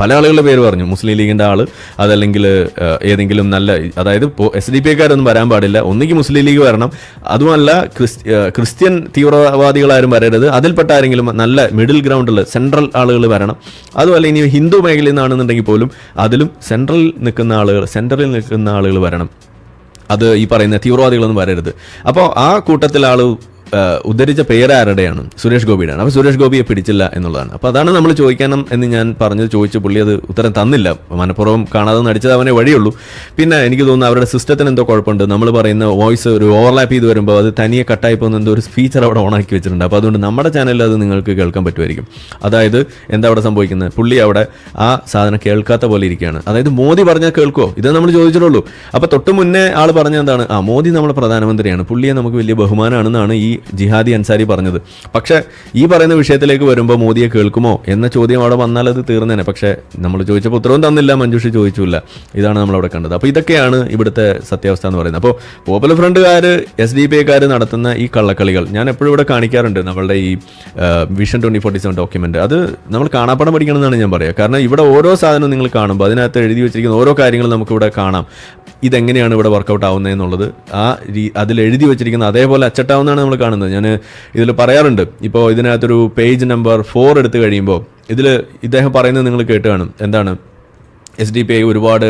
പല ആളുകളുടെ പേര് പറഞ്ഞു, മുസ്ലിം ലീഗിൻ്റെ ആൾ, അതല്ലെങ്കിൽ ഏതെങ്കിലും നല്ല, അതായത് SDP കാരൊന്നും വരാൻ പാടില്ല, ഒന്നുകിൽ മുസ്ലിം ലീഗ് വരണം, അതുമല്ല ക്രിസ്ത്യൻ തീവ്രവാദികളാരും വരരുത്, അതിൽപ്പെട്ട ആരെങ്കിലും നല്ല മിഡിൽ ഗ്രൗണ്ടിൽ സെൻട്രൽ ആളുകൾ വരണം, അതുമല്ല ഇനി ഹിന്ദു മേഖലയിൽ നിന്നാണെന്നുണ്ടെങ്കിൽ പോലും അതിലും സെൻട്രലിൽ നിൽക്കുന്ന ആളുകൾ വരണം, അത് ഈ പറയുന്ന തീവ്രവാദികളൊന്നും വരരുത്. അപ്പോൾ ആ കൂട്ടത്തിൽ ആൾ ഉദ്ധരിച്ച പേര് ആരുടെയാണ്? സുരേഷ് ഗോപിയുടെയാണ്. അപ്പോൾ സുരേഷ് ഗോപിയെ പിടിച്ചില്ല എന്നുള്ളതാണ്. അപ്പോൾ അതാണ് നമ്മൾ ചോദിക്കണം എന്ന് ഞാൻ ചോദിച്ചു. പുള്ളി അത് ഉത്തരം തന്നില്ല. മനഃപൂർവ്വം കാണാതെ നടിച്ചത് അവനെ വഴിയുള്ളൂ. പിന്നെ എനിക്ക് തോന്നുന്നു അവരുടെ സിസ്റ്റത്തിന് എന്തോ കുഴപ്പമുണ്ട്. നമ്മൾ പറയുന്ന വോയിസ് ഒരു ഓവർലാപ്പ് ചെയ്ത് വരുമ്പോൾ അത് തനിയെ കട്ടായി പോകുന്ന എന്തോ ഒരു ഫീച്ചർ അവിടെ ഓണാക്കി വെച്ചിട്ടുണ്ട്. അപ്പോൾ അതുകൊണ്ട് നമ്മുടെ ചാനലിൽ അത് നിങ്ങൾക്ക് കേൾക്കാൻ പറ്റുമായിരിക്കും. അതായത് എന്താ അവിടെ സംഭവിക്കുന്നത്? പുള്ളി അവിടെ ആ സാധനം കേൾക്കാത്ത പോലെ ഇരിക്കുകയാണ്. അതായത് മോദി പറഞ്ഞാൽ കേൾക്കുമോ? ഇത് നമ്മൾ ചോദിച്ചിട്ടുള്ളൂ. അപ്പോൾ തൊട്ട് മുന്നേ ആൾ പറഞ്ഞ എന്താണ്? മോദി നമ്മുടെ പ്രധാനമന്ത്രിയാണ്, പുള്ളിയെ നമുക്ക് വലിയ ബഹുമാനമാണെന്നാണ് ഈ ജിഹാദി അൻസാരി പറഞ്ഞത്. പക്ഷേ ഈ പറയുന്ന വിഷയത്തിലേക്ക് വരുമ്പോൾ മോദിയെ കേൾക്കുമോ എന്ന ചോദ്യം അവിടെ വന്നാൽ അത് തീർന്നേനെ. പക്ഷേ നമ്മൾ ചോദിച്ചപ്പോൾ ഉത്തരവും തന്നില്ല, മഞ്ജുഷി ചോദിച്ചില്ല. ഇതാണ് നമ്മളവിടെ കണ്ടത്. അപ്പോൾ ഇതൊക്കെയാണ് ഇവിടുത്തെ സത്യാവസ്ഥ എന്ന് പറയുന്നത്. അപ്പോൾ പോപ്പുലർ ഫ്രണ്ടുകാർ, SDP നടത്തുന്ന ഈ കള്ളക്കളികൾ ഞാൻ എപ്പോഴും ഇവിടെ കാണിക്കാറുണ്ട്. നമ്മളുടെ ഈ വിഷൻ 2047 ഡോക്യുമെന്റ് അത് നമ്മൾ കാണാപ്പാടം പഠിക്കണം എന്നാണ് ഞാൻ പറയുക. കാരണം ഇവിടെ ഓരോ സാധനവും നിങ്ങൾ കാണുമ്പോൾ അതിനകത്ത് എഴുതി വെച്ചിരിക്കുന്ന ഓരോ കാര്യങ്ങളും നമുക്കിവിടെ കാണാം. ഇതെങ്ങനെയാണ് ഇവിടെ വർക്കൗട്ട് ആവുന്നത് എന്നുള്ളത് അതിൽ എഴുതി വെച്ചിരിക്കുന്ന അതേപോലെ അച്ചട്ടാവുന്നതാണ് നമ്മൾ കാണുന്നത്. ഞാൻ ഇതിൽ പറയാറുണ്ട്. ഇപ്പോൾ ഇതിനകത്തൊരു പേജ് നമ്പർ 4 എടുത്തു കഴിയുമ്പോൾ ഇതിൽ ഇദ്ദേഹം പറയുന്നത് നിങ്ങൾ കേട്ട് കാണും. എന്താണ്? SDP ഒരുപാട്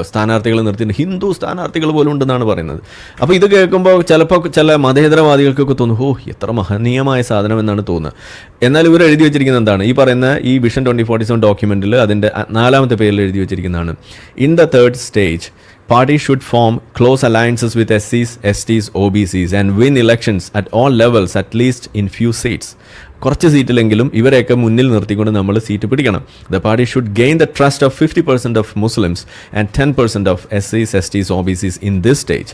സ്ഥാനാർത്ഥികൾ നിർത്തിയിട്ട് ഹിന്ദു സ്ഥാനാർത്ഥികൾ പോലും ഉണ്ടെന്നാണ് പറയുന്നത്. അപ്പോൾ ഇത് കേൾക്കുമ്പോൾ ചിലപ്പോൾ ചില മതേതരവാദികൾക്കൊക്കെ തോന്നും, എത്ര മഹനീയമായ സാധനം എന്നാണ് തോന്നുന്നത്. എന്നാൽ ഇവർ എഴുതി വെച്ചിരിക്കുന്നത് എന്താണ്? ഈ പറയുന്ന ഈ വിഷൻ 2047 ഡോക്യുമെന്റിൽ അതിൻ്റെ 4ാമത്തെ പേരിൽ എഴുതി വെച്ചിരിക്കുന്നതാണ്, in the third stage parties should form close alliances with SCs, STs, OBCs and win elections at all levels, at least in few seats. കുറച്ച് സീറ്റിലെങ്കിലും ഇവരെയൊക്കെ മുന്നിൽ നിർത്തിക്കൊണ്ട് നമ്മൾ സീറ്റ് പിടിക്കണം. The party should gain the trust of 50% of Muslims and 10% of SCs, STs, OBCs in this stage.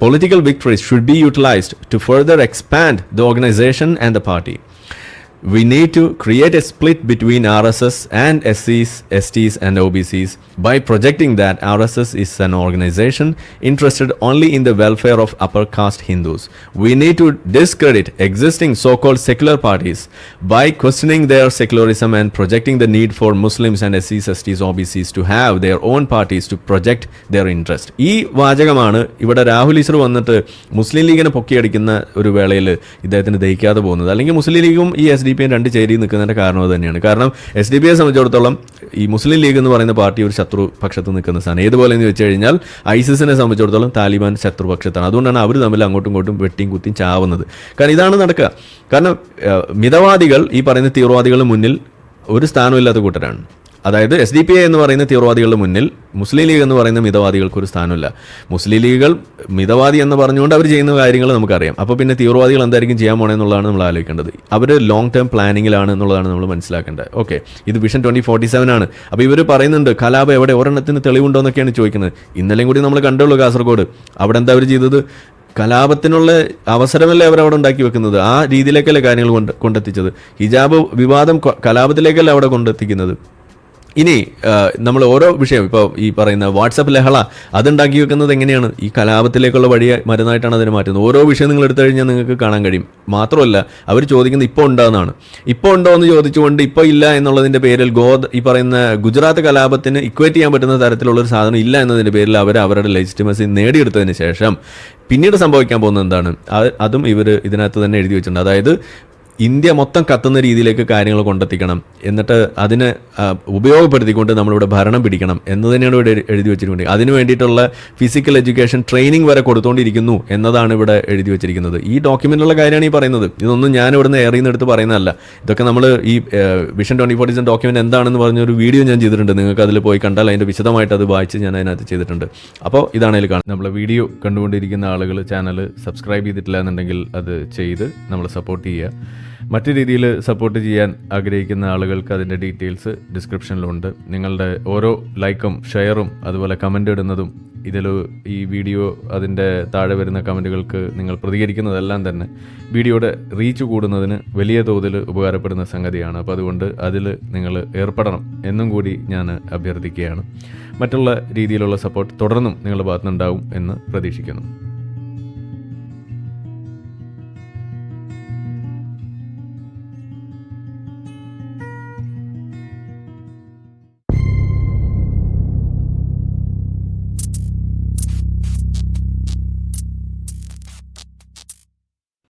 Political victories should be utilized to further expand the organization and the party. We need to create a split between RSS and SCs, STs and OBCs by projecting that RSS is an organization interested only in the welfare of upper caste Hindus. We need to discredit existing so-called secular parties by questioning their secularism and projecting the need for Muslims and SCs, STs, OBCs to have their own parties to project their interest. ഈ വാചകമാണ് ഇവിടെ രാഹുൽ ഈശ്വർ വന്നിട്ട് മുസ്ലിം ലീഗിനെ പൊക്കിയടിക്കുന്ന ഒരു വേളയിൽ ഇദ്ദേഹത്തിന് ദഹിക്കാതെ പോകുന്നത്. അല്ലെങ്കിൽ മുസ്ലിം ലീഗും ഈ SDP രണ്ട് ചേരി നിൽക്കുന്നതിൻ്റെ കാരണം അത് തന്നെയാണ്. കാരണം SDP സംബന്ധിച്ചിടത്തോളം ഈ മുസ്ലിം ലീഗ് എന്ന് പറയുന്ന പാർട്ടി ഒരു ശത്രു പക്ഷത്ത് നിൽക്കുന്ന സാധനം. ഏതുപോലെ എന്ന് വെച്ച് കഴിഞ്ഞാൽ ISISനെ സംബന്ധിച്ചിടത്തോളം താലിബാൻ ശത്രുപക്ഷത്താണ്. അതുകൊണ്ടാണ് അവർ തമ്മിൽ അങ്ങോട്ടും ഇങ്ങോട്ടും വെട്ടിയും കുത്തിയും ചാവുന്നത്. കാരണം ഇതാണ് നടക്കുക. കാരണം മിതവാദികൾ ഈ പറയുന്ന തീവ്രവാദികളുടെ മുന്നിൽ ഒരു സ്ഥാനമില്ലാത്ത കൂട്ടരാണ്. അതായത് SDP എന്ന് പറയുന്ന തീവ്രവാദികളുടെ മുന്നിൽ മുസ്ലിം ലീഗ് എന്ന് പറയുന്ന മിതവാദികൾക്ക് ഒരു സ്ഥാനമില്ല. മുസ്ലിം ലീഗുകൾ മിതവാദി എന്ന് പറഞ്ഞുകൊണ്ട് അവർ ചെയ്യുന്ന കാര്യങ്ങൾ നമുക്കറിയാം. അപ്പോൾ പിന്നെ തീവ്രവാദികൾ എന്തായിരിക്കും ചെയ്യാൻ പോകണമെന്നുള്ളതാണ് നമ്മൾ ആലോചിക്കേണ്ടത്. അവർ ലോങ് ടേം പ്ലാനിങ്ങിലാണ് എന്നുള്ളതാണ് നമ്മൾ മനസ്സിലാക്കേണ്ടത്. ഓക്കെ, ഇത് വിഷൻ 2047 ആണ്. അപ്പോൾ ഇവർ പറയുന്നുണ്ട് കലാപം എവിടെ, ഒരെണ്ണത്തിന് തെളിവുണ്ടോ എന്നൊക്കെയാണ് ചോദിക്കുന്നത്. ഇന്നലെയും കൂടി നമ്മൾ കണ്ടുള്ളൂ കാസർഗോഡ്. അവിടെ എന്താ അവർ ചെയ്തത്? കലാപത്തിനുള്ള അവസരമല്ലേ അവരവിടെ ഉണ്ടാക്കി വെക്കുന്നത്. ആ രീതിയിലേക്കല്ലേ കാര്യങ്ങൾ കൊണ്ടെത്തിച്ചത്. ഹിജാബ് വിവാദം കലാപത്തിലേക്കല്ലേ അവിടെ കൊണ്ടെത്തിക്കുന്നത്. ഇനി നമ്മൾ ഓരോ വിഷയം ഇപ്പോൾ ഈ പറയുന്ന വാട്സപ്പ് ലഹള അതുണ്ടാക്കി വെക്കുന്നത് എങ്ങനെയാണ്? ഈ കലാപത്തിലേക്കുള്ള വഴി മരുന്നായിട്ടാണ് അതിനെ മാറ്റുന്നത്. ഓരോ വിഷയം നിങ്ങൾ എടുത്തു കഴിഞ്ഞാൽ നിങ്ങൾക്ക് കാണാൻ കഴിയും. മാത്രമല്ല അവർ ചോദിക്കുന്നത് ഇപ്പോൾ ഉണ്ടോയെന്നാണ്. ഇപ്പോൾ ഉണ്ടോ എന്ന് ചോദിച്ചുകൊണ്ട് ഇപ്പോൾ ഇല്ല എന്നുള്ളതിൻ്റെ പേരിൽ ഈ പറയുന്ന ഗുജറാത്ത് കലാപത്തിന് ഇക്വേറ്റ് ചെയ്യാൻ പറ്റുന്ന തരത്തിലുള്ളൊരു സാധനം ഇല്ല എന്നതിൻ്റെ പേരിൽ അവർ അവരുടെ ലെജിറ്റിമസി നേടിയെടുത്തതിന് ശേഷം പിന്നീട് സംഭവിക്കാൻ പോകുന്നത് എന്താണ്? അതും ഇവർ ഇതിനകത്ത് തന്നെ എഴുതി വെച്ചിട്ടുണ്ട്. അതായത് ഇന്ത്യ മൊത്തം കത്തുന്ന രീതിയിലേക്ക് കാര്യങ്ങൾ കൊണ്ടെത്തിക്കണം, എന്നിട്ട് അതിനെ ഉപയോഗപ്പെടുത്തിക്കൊണ്ട് നമ്മളിവിടെ ഭരണം പിടിക്കണം എന്ന് തന്നെയാണ് ഇവിടെ എഴുതി വെച്ചിട്ടുണ്ട്. അതിന് വേണ്ടിയിട്ടുള്ള ഫിസിക്കൽ എഡ്യൂക്കേഷൻ ട്രെയിനിങ് വരെ കൊടുത്തുകൊണ്ടിരിക്കുന്നു എന്നതാണ് ഇവിടെ എഴുതി വെച്ചിരിക്കുന്നത്. ഈ ഡോക്യുമെന്റിലുള്ള കാര്യമാണ് ഈ പറയുന്നത്. ഇതൊന്നും ഞാൻ ഇവിടുന്ന് ഏറിയെന്നെടുത്ത് പറയുന്നതല്ല. ഇതൊക്കെ നമ്മൾ ഈ വിഷൻ 2047 ഡോക്യുമെന്റ് എന്താണെന്ന് പറഞ്ഞൊരു വീഡിയോ ഞാൻ ചെയ്തിട്ടുണ്ട്. നിങ്ങൾക്ക് അതിൽ പോയി കണ്ടാൽ അതിൻ്റെ വിശദമായിട്ട് അത് വായിച്ച് ഞാൻ അതിനകത്ത് ചെയ്തിട്ടുണ്ട്. അപ്പോൾ ഇതാണ് അതിൽ കാണുന്നത്. നമ്മളെ വീഡിയോ കണ്ടുകൊണ്ടിരിക്കുന്ന ആളുകൾ ചാനൽ സബ്സ്ക്രൈബ് ചെയ്തിട്ടില്ല എന്നുണ്ടെങ്കിൽ അത് ചെയ്ത് നമ്മളെ സപ്പോർട്ട് ചെയ്യുക. മറ്റു രീതിയിൽ സപ്പോർട്ട് ചെയ്യാൻ ആഗ്രഹിക്കുന്ന ആളുകൾക്ക് അതിൻ്റെ ഡീറ്റെയിൽസ് ഡിസ്ക്രിപ്ഷനിലുണ്ട്. നിങ്ങളുടെ ഓരോ ലൈക്കും ഷെയറും അതുപോലെ കമൻ്റ് ഇടുന്നതും ഈ വീഡിയോ അതിൻ്റെ താഴെ വരുന്ന കമൻറ്റുകൾക്ക് നിങ്ങൾ പ്രതികരിക്കുന്നതെല്ലാം തന്നെ വീഡിയോയുടെ റീച്ച് കൂടുന്നതിന് വലിയ തോതിൽ ഉപകാരപ്പെടുന്ന സംഗതിയാണ്. അപ്പോൾ അതുകൊണ്ട് അതിൽ നിങ്ങൾ ഏർപ്പെടണം എന്നും കൂടി ഞാൻ അഭ്യർത്ഥിക്കുകയാണ്. മറ്റുള്ള രീതിയിലുള്ള സപ്പോർട്ട് തുടർന്നും നിങ്ങളുടെ ഭാഗത്തുനിന്നുണ്ടാവും എന്ന് പ്രതീക്ഷിക്കുന്നു.